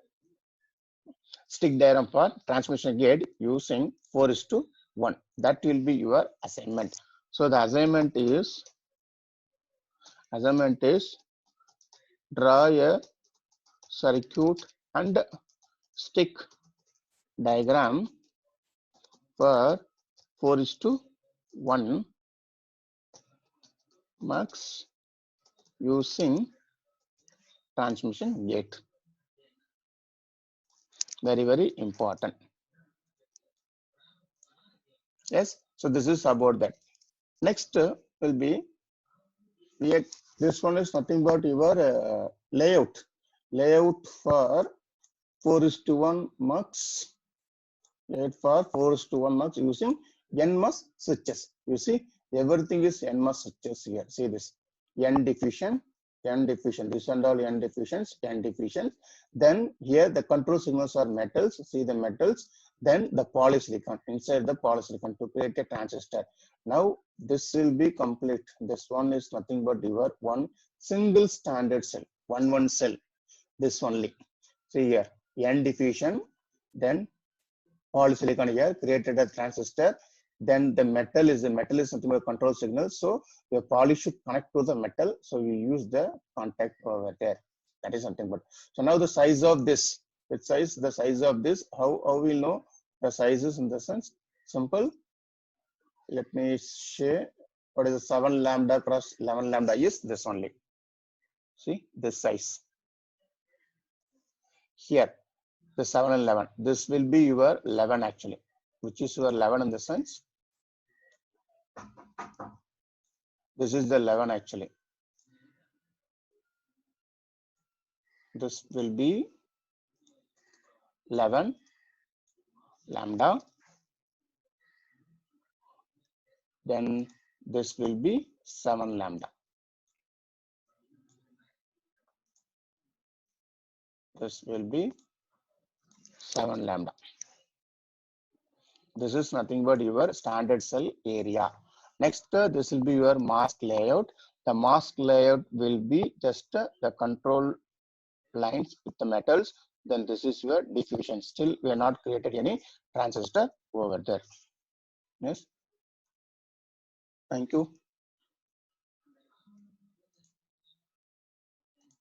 stick diagram for transmission gate using 4:1. That will be your assignment. So the assignment is draw a circuit and stick diagram for 4:1 max using transmission gate. Very, very important. Yes, so this is about that. Next will be this one is nothing but your layout for 4:1 mux. Layout for 4:1 mux using NMOS switches. You see, everything is NMOS switches here. See this N diffusion. This and all N diffusions. Then here the control signals are metals. See the metals. Then the polysilicon, inside the polysilicon to create a transistor. Now this will be complete. This one is nothing but your one single standard cell, one cell. This only. See here, N diffusion. Then polysilicon here created a transistor. Then the metal is something like control signal. So your poly should connect to the metal. So you use the contact over there. That is something. But so now the size of this, the size of this, how we know the sizes in the sense simple. Let me share what is the 7 lambda cross 11 lambda is this only. See this size here. The 7 and 11. This will be your 11 actually, which is your 11 in the sense. This is the 11 actually. This will be 11. lambda. Then this will be 7 lambda. This will be 7 lambda. This is nothing but your standard cell area. Next, this will be your mask layout. The mask layout will be just the control lines with the metals. Then this is your diffusion. Still, we have not created any transistor over there. Yes. Thank you.